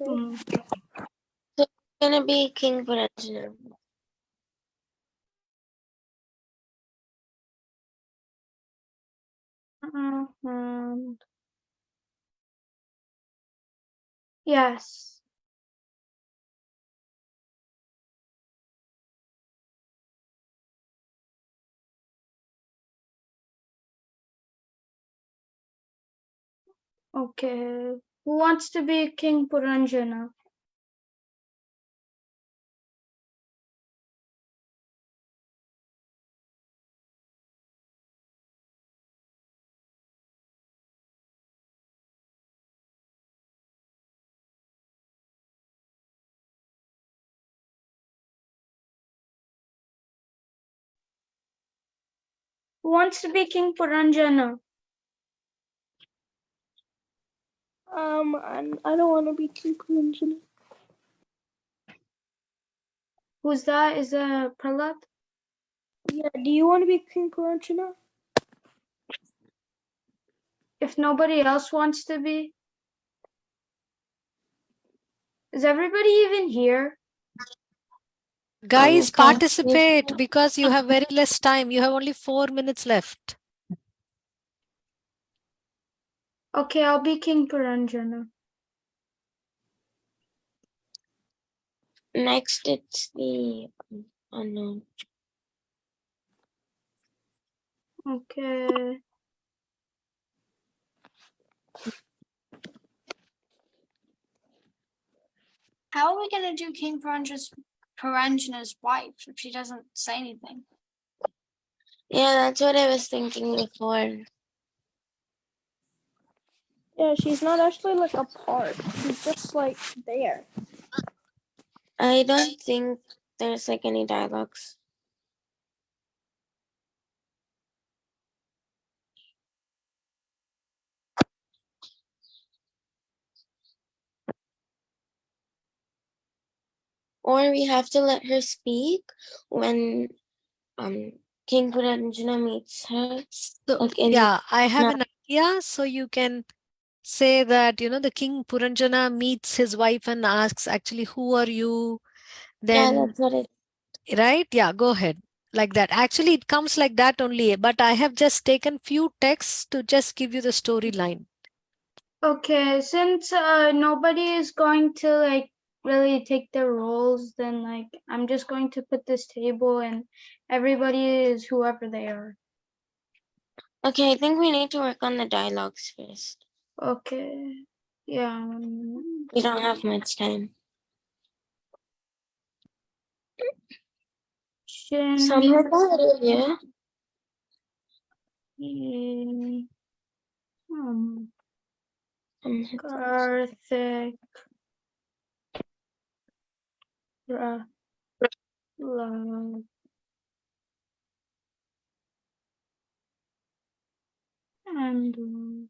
Okay. So it's gonna be King Prachinabarhishat. Yes. Okay. Who wants to be King Puranjana? Who wants to be King Puranjana? I don't want to be King Puranjana. Who's that? Is that Prahlad? Yeah, do you want to be King Puranjana? If nobody else wants to be? Is everybody even here? Guys, confused. participate because you have very less time. You have only 4 minutes left. Okay, I'll be King Puranjana. Next, it's the unknown. Okay. How are we gonna do King Puranjana's wife if she doesn't say anything? Yeah, that's what I was thinking before. Yeah, she's not actually like a part. She's just like there. I don't think there's like any dialogues. Or we have to let her speak when King Puranjana meets her. So, Like in yeah, I have an idea. So you can say that, the King Puranjana meets his wife and asks, actually, who are you? yeah, Then, that's what it. right? Yeah, go ahead. Like that. Actually, it comes like that only. But I have just taken few texts to just give you the storyline. Okay, since nobody is going to like really take their roles, then like I'm just going to put this table and everybody is whoever they are. Okay, I think we need to work on the dialogues first. Okay. Yeah. We don't have much time. Samhita, are you here? Karthik. Love. And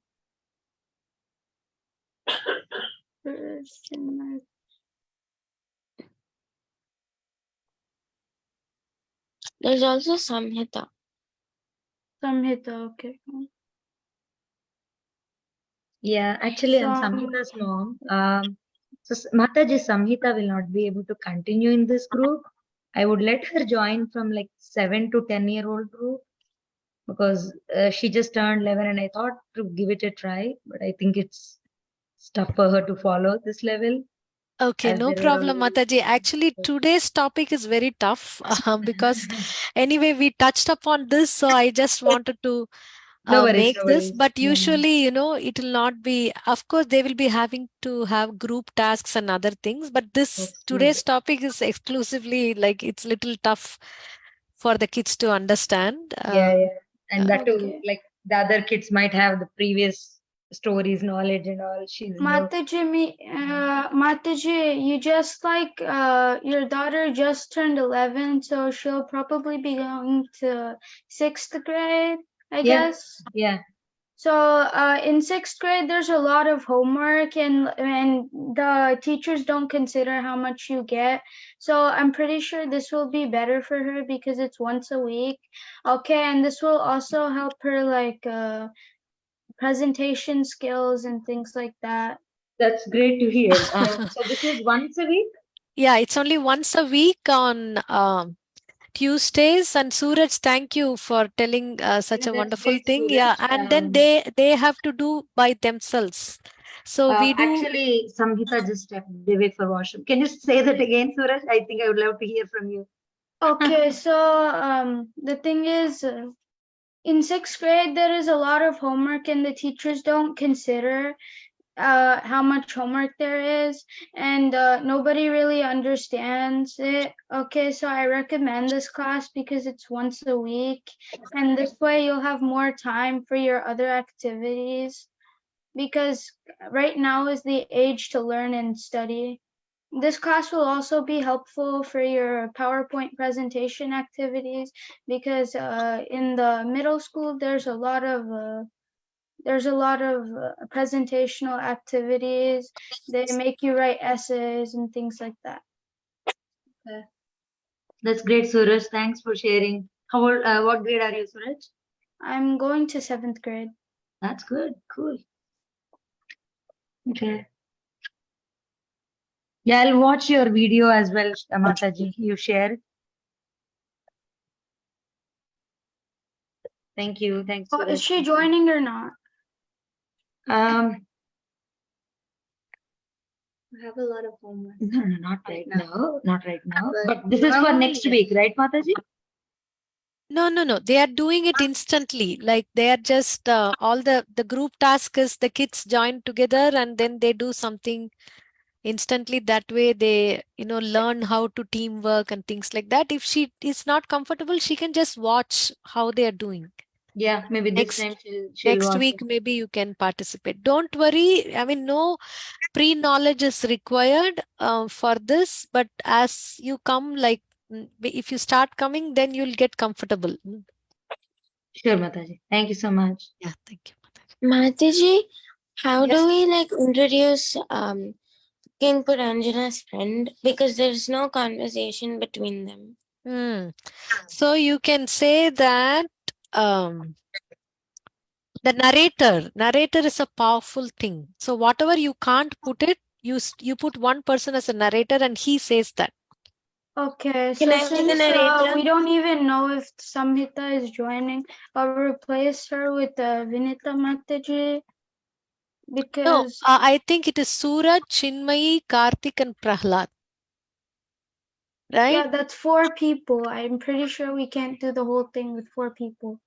There's also Samhita. Samhita, okay. Yeah, actually, I'm Samhita's mom. So Mataji Samhita will not be able to continue in this group. I would let her join from like 7 to 10-year-old group because she just turned 11 and I thought to give it a try, but I think it's tough for her to follow this level. Okay, As no there are problem, already. Mataji. Actually, today's topic is very tough because anyway, we touched upon this, so I just wanted to No worries, make no this. worries. But Yeah. usually, it will not be, of course, they will be having to have group tasks and other things. But That's true. today's topic is exclusively like it's little tough for the kids to understand. Yeah, yeah. And that too, Okay. like the other kids might have the previous stories, knowledge and all. She's new. Mataji, you just like your daughter just turned 11, so she'll probably be going to 6th grade, I Yeah. guess. Yeah. So in 6th grade, there's a lot of homework, and the teachers don't consider how much you get. So I'm pretty sure this will be better for her because it's once a week. Okay, and this will also help her like presentation skills and things like that. That's great to hear. So this is once a week? Yeah, it's only once a week on Tuesdays. And Suraj, thank you for telling such a That's wonderful great, thing. Yeah, Suraj. and then they have to do by themselves. So we do. Actually, Samhita just stepped away for washroom. Can you say that again, Suraj? I think I would love to hear from you. Okay, so the thing is, in 6th grade, there is a lot of homework, and the teachers don't consider how much homework there is, and nobody really understands it. Okay, so I recommend this class because it's once a week, and this way you'll have more time for your other activities, because right now is the age to learn and study. This class will also be helpful for your PowerPoint presentation activities, because in the middle school there's a lot of presentational activities. They make you write essays and things like that. Okay. That's great, Suraj. Thanks for sharing. How old, what grade are you, Suraj? I'm going to 7th grade. That's good. Cool. Okay. Yeah, I'll watch your video as well, Mataji. You shared. Thank you. Thanks, Oh, Suraj. is she joining or not? Um, I have a lot of homework. no, not right now. Not right now. But this is for next week, right, Mataji? No, no, no. They are doing it instantly. Like they are just all the group task is the kids join together and then they do something instantly. That way they, learn how to teamwork and things like that. If she is not comfortable, she can just watch how they are doing. Yeah, maybe this Next time she'll next watch week, it. maybe you can participate. Don't worry. I mean, no pre-knowledge is required for this, but as you come, like if you start coming, then you'll get comfortable. Sure, Mataji. Thank you so much. Yeah, thank you. Mataji, how Yes. do we introduce King Puranjana's friend, because there's no conversation between them? So you can say that the narrator is a powerful thing. So whatever you can't put it, you put one person as a narrator and he says that. Okay, Can so I be the since narrator? we don't even know if Samhita is joining, I'll replace her with Vinita Mataji, No, because I think it is Suraj, Chinmayi, Karthik and Prahlad. Right? yeah, that's 4 people. I'm pretty sure we can't do the whole thing with 4 people.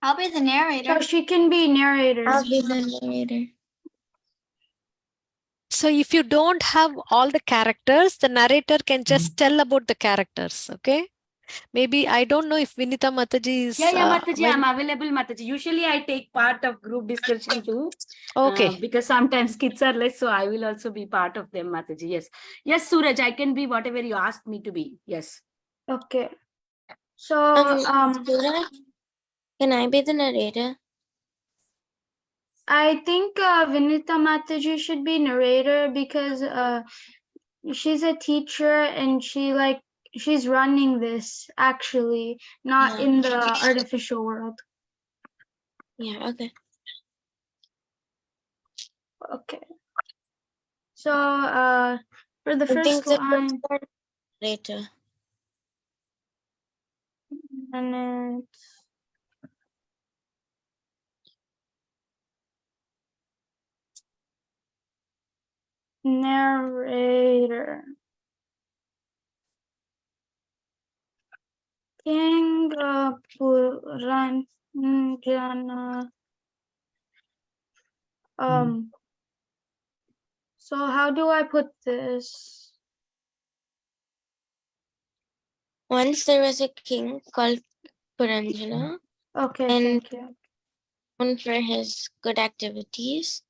I'll be the narrator. So she can be narrator. I'll be the narrator. So if you don't have all the characters, the narrator can just tell about the characters. Okay. Maybe I don't know if Vinita Mataji is. Yeah, Mataji, I'm available, Mataji. Usually I take part of group discussion too. Okay. Because sometimes kids are less, so I will also be part of them, Mataji. Yes. Yes, Suraj, I can be whatever you asked me to be. Yes. Okay. So Suraj, can I be the narrator? I think Vinita Mataji should be narrator because she's a teacher and she's running this actually, not in the artificial world. Yeah, okay. Okay. So for the I think first line, later. and it's narrator. King Puranjana. So how do I put this? Once there was a king called Puranjana. Okay, and thank you. Known for his good activities.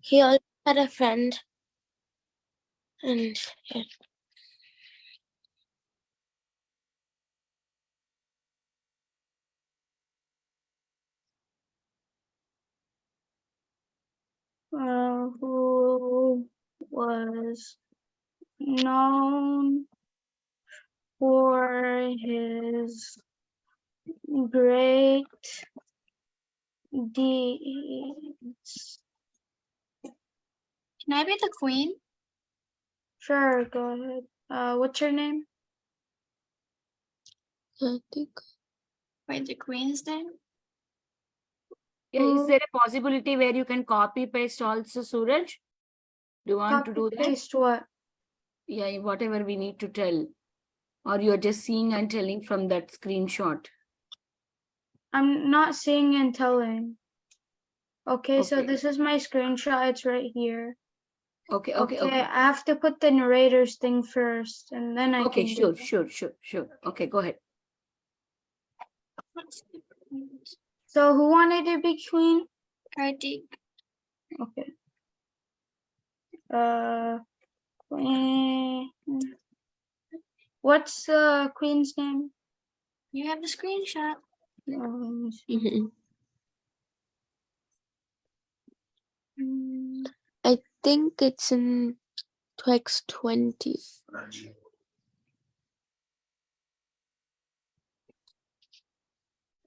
He also had a friend, and yeah. was known for his great deeds. Can I be the queen? Sure, go ahead. What's your name? Wait, the queen's name? Yeah, is there a possibility where you can copy paste also, Suraj? Do you want to do that? Paste what? Yeah, whatever we need to tell. Or you're just seeing and telling from that screenshot. I'm not seeing and telling. Okay, so Okay. this is my screenshot. It's right here. Okay. I have to put the narrator's thing first, and then I Okay, can sure. do Okay, go ahead. So who wanted to be queen? Kartik. Okay. Queen. What's the queen's name? You have the screenshot. I think it's in text 20.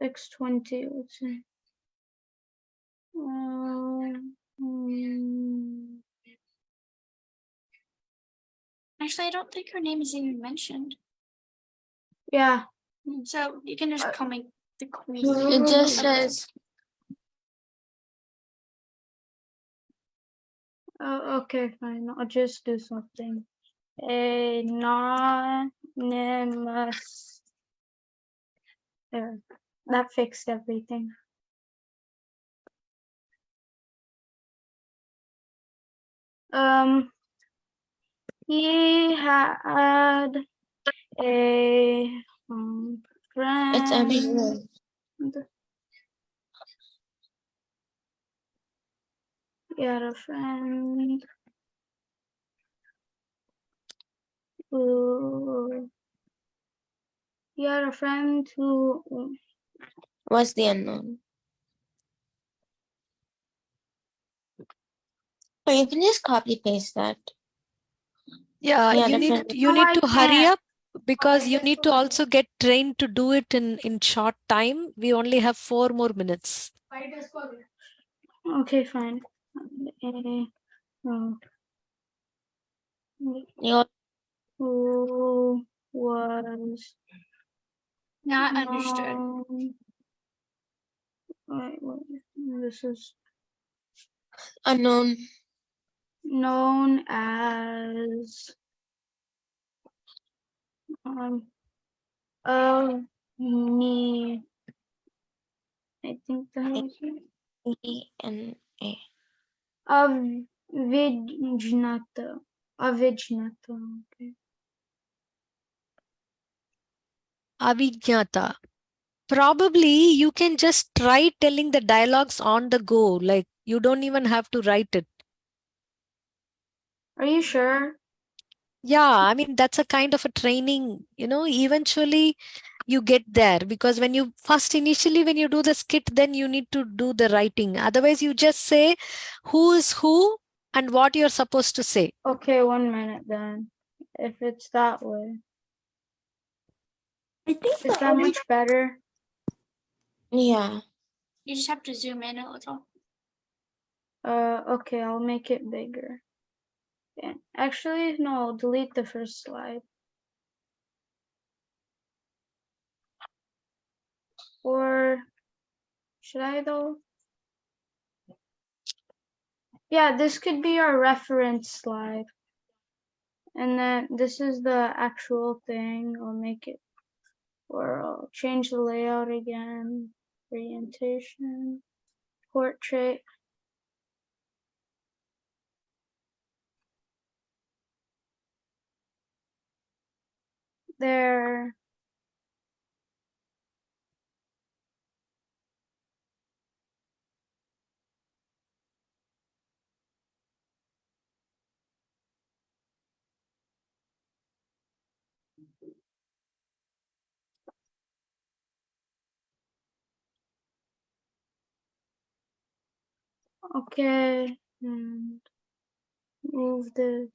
X20. Let's see. Actually, I don't think her name is even mentioned. Yeah. So you can just call me the queen. It just says Okay, fine. I'll just do something. Anonymous. There. That fixed everything. He had a friend. it's ambiguous. He had a friend who What's the unknown? Or you can just copy paste that. Yeah, Yeah, you different. need to hurry can't. up because you need to also get trained to do it in short time. We only have 4 more minutes. Okay, fine. You Who was Not understood. This is unknown. known as me. I think that was it. E-N-A. Avijnata. Okay. Avijnata. Probably you can just try telling the dialogues on the go. Like you don't even have to write it. Are you sure? Yeah, I mean, that's a kind of a training, eventually you get there because when you initially when you do the skit, then you need to do the writing. Otherwise, you just say who is who and what you're supposed to say. Okay, 1 minute then. If it's that way. I think Is that much better? Yeah. You just have to zoom in a little. Okay, I'll make it bigger. Yeah. Actually, no, I'll delete the first slide. Or should I though? Yeah, this could be our reference slide. And then this is the actual thing. I'll make it, or I'll change the layout again. Orientation, portrait. There. Okay, and move this.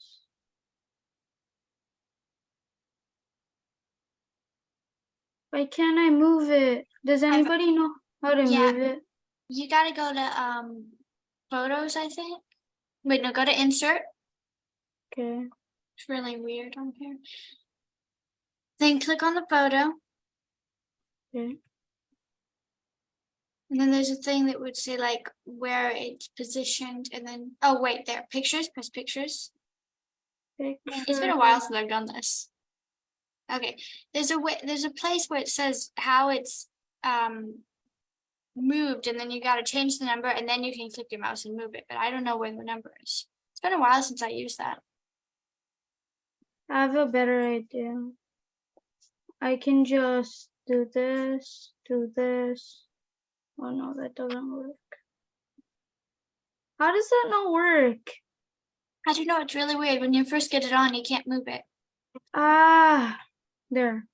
Why can't I move it? Does anybody know how to Yeah. move it? You gotta go to photos, I think. Wait, no, go to insert. Okay. It's really weird on here. Then click on the photo. Okay. And then there's a thing that would say like where it's positioned, and then oh wait, there, pictures, press pictures. It's been a while since I've done this. Okay, there's a place where it says how it's moved, and then you got to change the number, and then you can click your mouse and move it, but I don't know where the number is. It's been a while since I used that. I have a better idea. I can just do this, do this. Oh no, that doesn't work. How does that not work? I don't know, it's really weird. When you first get it on, you can't move it. Ah, there.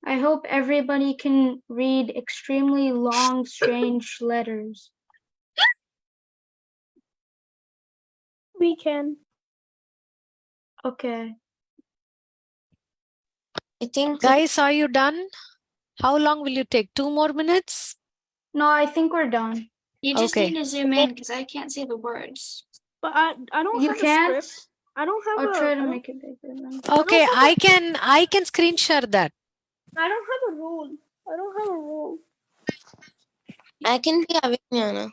I hope everybody can read extremely long, strange letters. We can. Okay. I think Guys, are you done? How long will you take? 2 more minutes? No, I think we're done. You just Okay. need to zoom in because I can't see the words. But I don't You have a can't? script. I don't have I'll try to I don't- make it bigger then. Okay, have I can screen share that. I don't have a rule. I don't have a rule. I can be Avignana.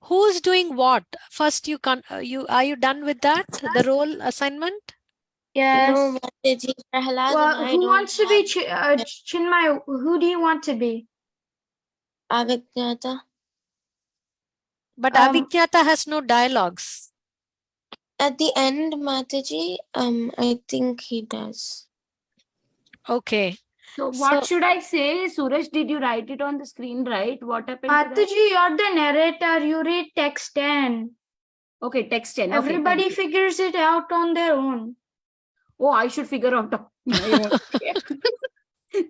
Who's doing what? First, you can are you done with that? The role assignment? Yes. No, Mataji, Prahalad and Well, I who don't wants to be have Chinmay? Who do you want to be? Avignata. But Um, Avignata has no dialogues. At the end, Mataji, I think he does. Okay. So what should I say? Suraj, did you write it on the screen, right? What happened to that? Mataji, you're the narrator. You read text 10. Okay, text 10. Okay, Everybody thank you. figures it out on their own. Oh, I should figure out on my own.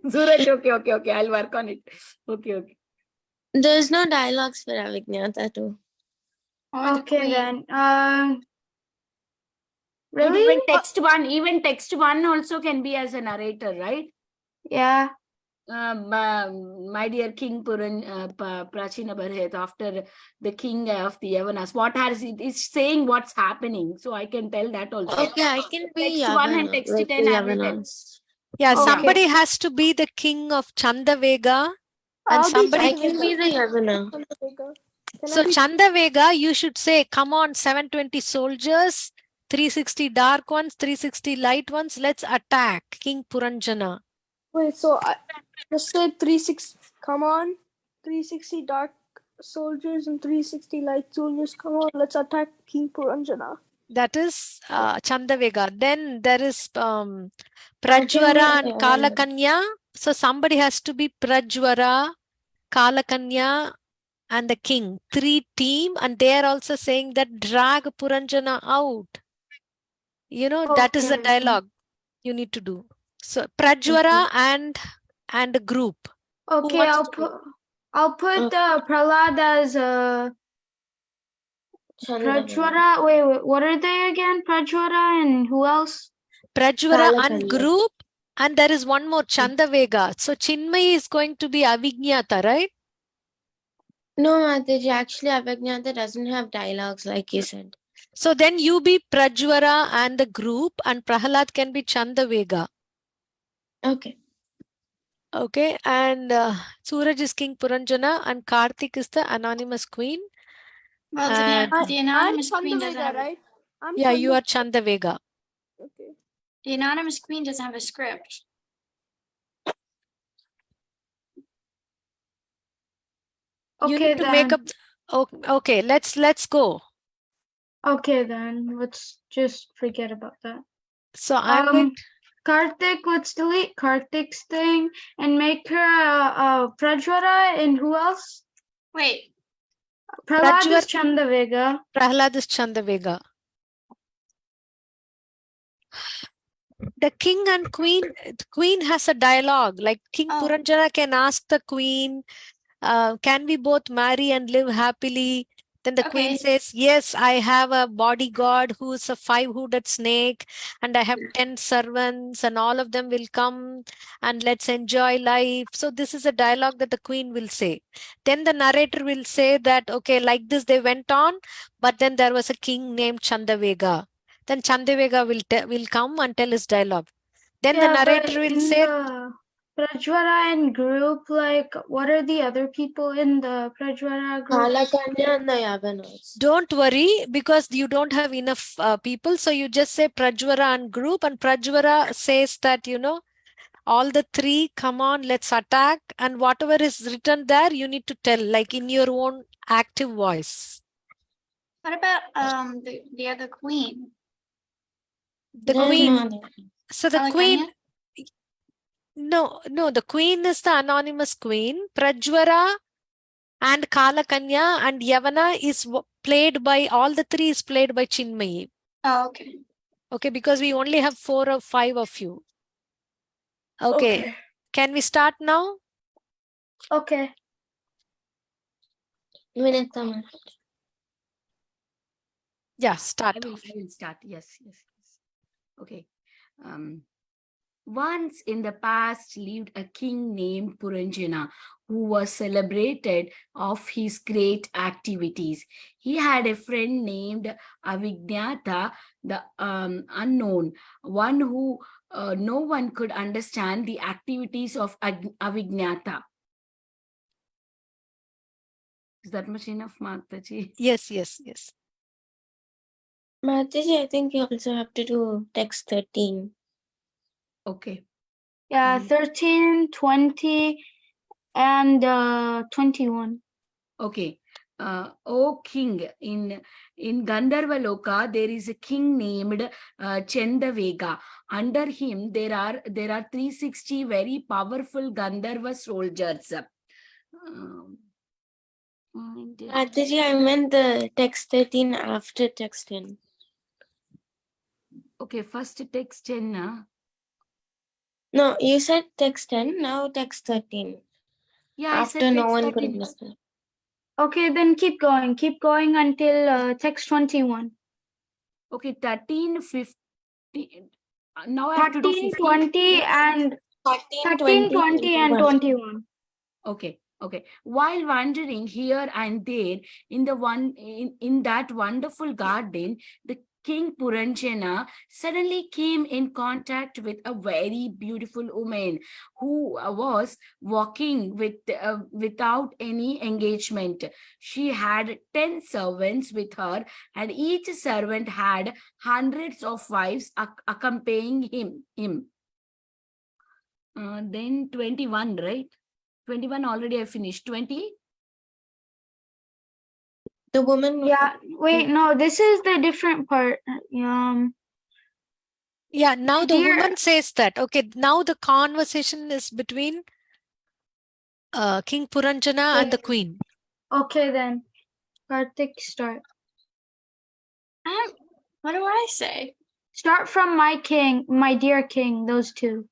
Suraj, okay. I'll work on it. Okay. There's no dialogues for Avignata too. Okay then. And Really? even text one also can be as a narrator, right? Yeah. My dear King Prachinabarhishat, after the king of the Yavanas, what has it is saying what's happening, so I can tell that also. Okay, I can be Text 1 and Yavana, text like 10 the I will tell. Yavanas. Yeah, Okay. somebody has to be the king of Chandavega and I'll be somebody. I can be the Yavana. So Chandavega, you should say, come on, 720 soldiers, 360 dark ones, 360 light ones, let's attack King Puranjana. Wait, so I just say 360. Come on, 360 dark soldiers and 360 light soldiers. Come on, let's attack King Puranjana. That is Chandavega. Then there is I Prajwara can be and Yavana. Kalakanya. So somebody has to be Prajwara, Kalakanya, and the king. 3 team, and they are also saying that drag Puranjana out. You know, that is the Okay. dialogue you need to do. So Prajwara and a group. Okay, wants I'll put Prahlad as Chandavana. Prajwara. Wait, what are they again? Prajwara and who else? Prajwara and Kalakanya. group, and there is one more Chandavega. So Chinmay is going to be Avignata, right? No, Mataji, actually Avignata doesn't have dialogues like you said. So then you be Prajwara and the group, and Prahalad can be Chandavega. Okay. Okay, and Suraj is King Puranjana, and Karthik is the anonymous queen. Well, And the anonymous queen doesn't Chandavega, have right? I'm yeah, you are Chandavega. Chandavega. Okay. the anonymous queen doesn't have a script. You Okay need to make then. up. Okay, let's go. Okay then. Let's just forget about that. So I'm going. Karthik, let's delete Karthik's thing and make her Prajwara and who else? Wait, Prahlad is Chandavega. Prahalad is Chandavega. The king and queen has a dialogue. Like King Puranjana can ask the queen, Can we both marry and live happily? Then the queen Okay. says, yes, I have a bodyguard who is a 5-hooded snake, and I have 10 servants, and all of them will come, and let's enjoy life. So this is a dialogue that the queen will say. Then the narrator will say that, okay, like this they went on, but then there was a king named Chandavega. Then Chandavega will come and tell his dialogue. Then the Yeah, but narrator will in say, the Prajwara and group, like, what are the other people in the Prajwara group? Kalakanya and the Yavanas. don't worry, because you don't have enough people. So you just say Prajwara and group, and Prajwara says that, all the three, come on, let's attack. And whatever is written there, you need to tell, like in your own active voice. What about the other queen? The There's queen. no other. So the queen. No, the queen is the anonymous queen. Prajwara and Kalakanya and Yavana is played by, all the three is played by Chinmayi. Oh, okay. Okay, because we only have 4 or 5 of you. Okay. Can we start now? Okay. Vinitha. Yeah, start. I will start. Yes. Okay. Once in the past lived a king named Puranjana, who was celebrated of his great activities. He had a friend named Avignata, the unknown, one who no one could understand the activities of Avignata. Is that much enough, Mataji? Yes. Mataji, I think you also have to do text 13. Okay. Yeah, 13, 20, and 21. Okay. O king, in Gandharva Loka, there is a king named Chandavega. Under him, there are 360 very powerful Gandharva soldiers. Mataji, I meant the text 13 after text 10. Okay, first text 10. No, you said text 10, now text 13. Yeah, after I said no text one 13. could understand. Okay, then keep going until text 21. Okay, 13, 15. Now I have to do 13, 15. 20, and 13, 20, and 21. Okay. While wandering here and there in that wonderful garden, the King Puranjana suddenly came in contact with a very beautiful woman who was walking without any engagement. She had 10 servants with her, and each servant had hundreds of wives accompanying him. Then 21, right? 21 already I finished. 20? The woman. Yeah, wait, no, this is the different part. Yeah, now the Dear- woman says that. Okay, now the conversation is between King Puranjana and the queen. Okay, then. Karthik, start. What do I say? Start from my king, my dear king, those two.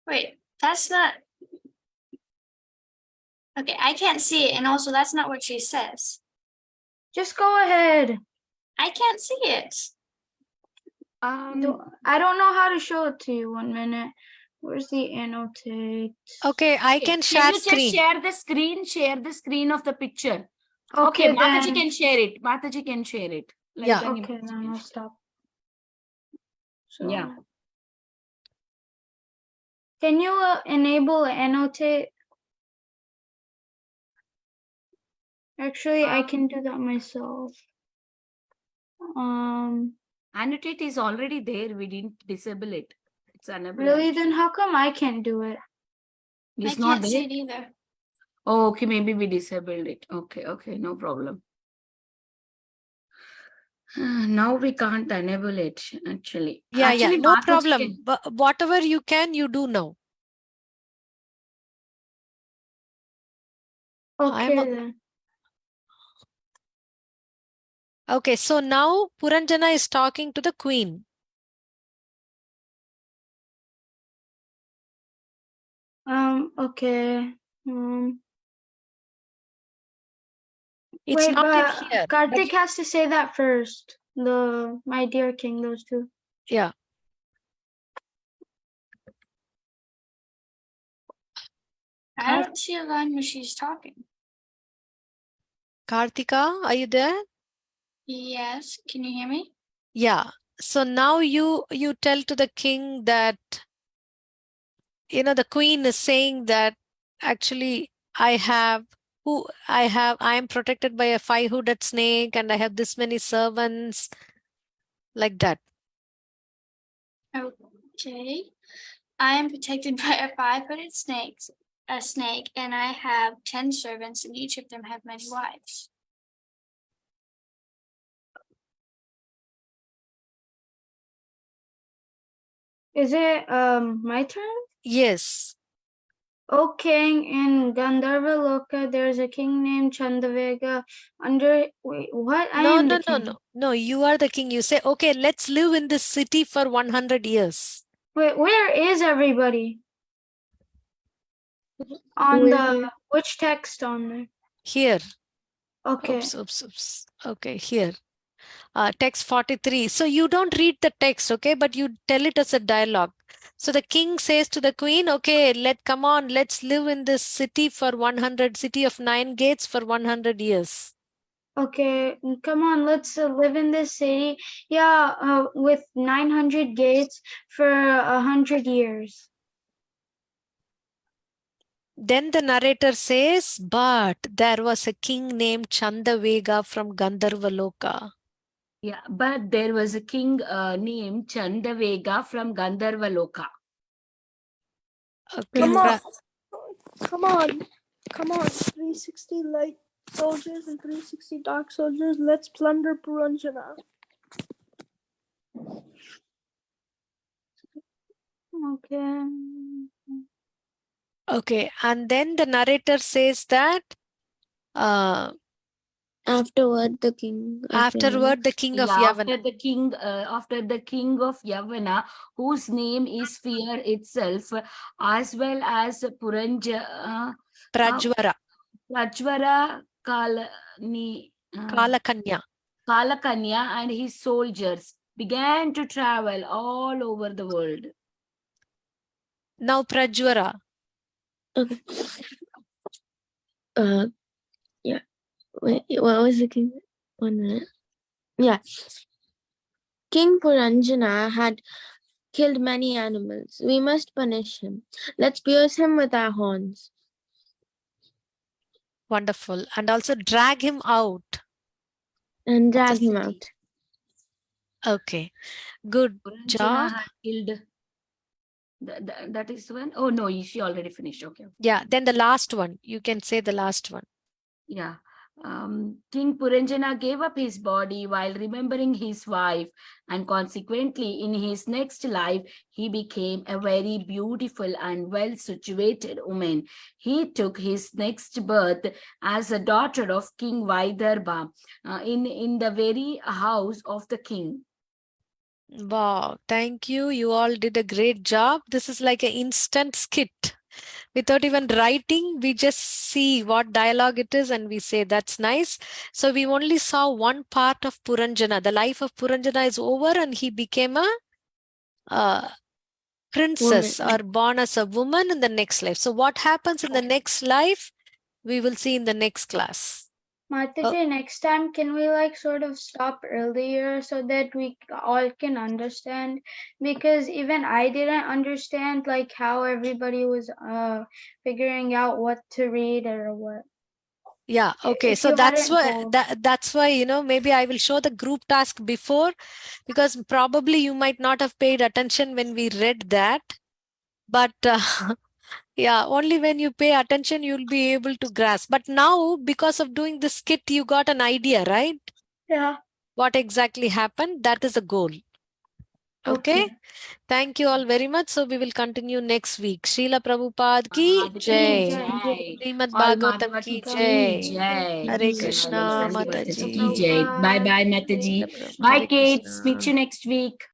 Wait, that's not. Okay, I can't see it, and also that's not what she says. Just go ahead. I can't see it. I don't know how to show it to you. 1 minute. Where's the annotate? Okay, I can share Can you screen. just share the screen? Share the screen of the picture. Okay, Mataji then. can share it. Mataji can share it. Yeah. Lalitangi, Okay, Mataji then can I'll share. stop. So, Yeah. Can you enable annotate? Actually, I can do that myself. Annotate is already there. We didn't disable it. It's enabled. Really? Then how come I can't do it? It's I not can't see there. it either. Oh, okay, maybe we disabled it. Okay, no problem. Now we can't enable it actually. Yeah, Actually, no Mataji problem. can- But whatever you can, you do now. Okay, then. Okay, so now Puranjana is talking to the queen. Okay. It's Wait, not in but here. Karthik has to say that first. My dear king, those two. Yeah. I don't see a line where she's talking. Kartika, are you there? Yes, can you hear me? Yeah. So now you tell to the king that, the queen is saying that actually I am protected by a 5-hooded snake and I have this many servants, like that. Okay. I am protected by a 5-footed snake, and I have 10 servants, and each of them have many wives. Is it my turn? Yes. O king, in Gandharva Loka, there's a king named Chandavega. Wait, what? I No, am no, the no, king. no. No, you are the king. You say, okay, let's live in this city for 100 years. Wait, where is everybody? On Where? which text on there? Here. Okay. Oops. Okay, here. Text 43. So you don't read the text, okay, but you tell it as a dialogue. So the king says to the queen, okay, come on, let's live in this city city of 9 gates for 100 years. Okay, come on, let's live in this city. Yeah, with 900 gates for 100 years. Then the narrator says, but there was a king named Chandavega from Gandharvaloka. Yeah, but there was a king named Chandavega from Gandharvaloka. Okay. Come on. 360 light soldiers and 360 dark soldiers. Let's plunder Puranjana. Okay. Okay, and then the narrator says that Afterward, the king. afterward the king of Yavana. After the king of Yavana, whose name is fear itself, as well as Prajvara. Kalakanya and his soldiers began to travel all over the world. Now Prajvara. Okay. Yeah. Wait, what was the king? 1 minute. Yeah. King Puranjana had killed many animals. We must punish him. Let's pierce him with our horns. Wonderful. And also drag him out. And drag him out. Okay. Good job. Had killed. That is one. Oh no, she already finished. Okay. Yeah. Then the last one. You can say the last one. Yeah. King Puranjana gave up his body while remembering his wife, and consequently, in his next life, he became a very beautiful and well-situated woman. He took his next birth as a daughter of King Vaidarbha in the very house of the king. Wow. Thank you. You all did a great job. This is like an instant skit. Without even writing, we just see what dialogue it is and we say that's nice. So we only saw one part of Puranjana. The life of Puranjana is over and he became a princess or born as a woman in the next life. So what happens in the next life, we will see in the next class. Mataji, next time can we sort of stop earlier so that we all can understand? Because even I didn't understand how everybody was figuring out what to read or what. Yeah, okay. So that's why maybe I will show the group task before, because probably you might not have paid attention when we read that. But yeah, only when you pay attention, you'll be able to grasp. But now, because of doing this skit, you got an idea, right? Yeah. What exactly happened? That is the goal. Okay. Thank you all very much. So we will continue next week. Srila Prabhupada ki jai. Srimad Bhagavatam ki jai. Hare Krishna, Mataji. Bye bye, Mataji. Bye, kids. Meet you next week.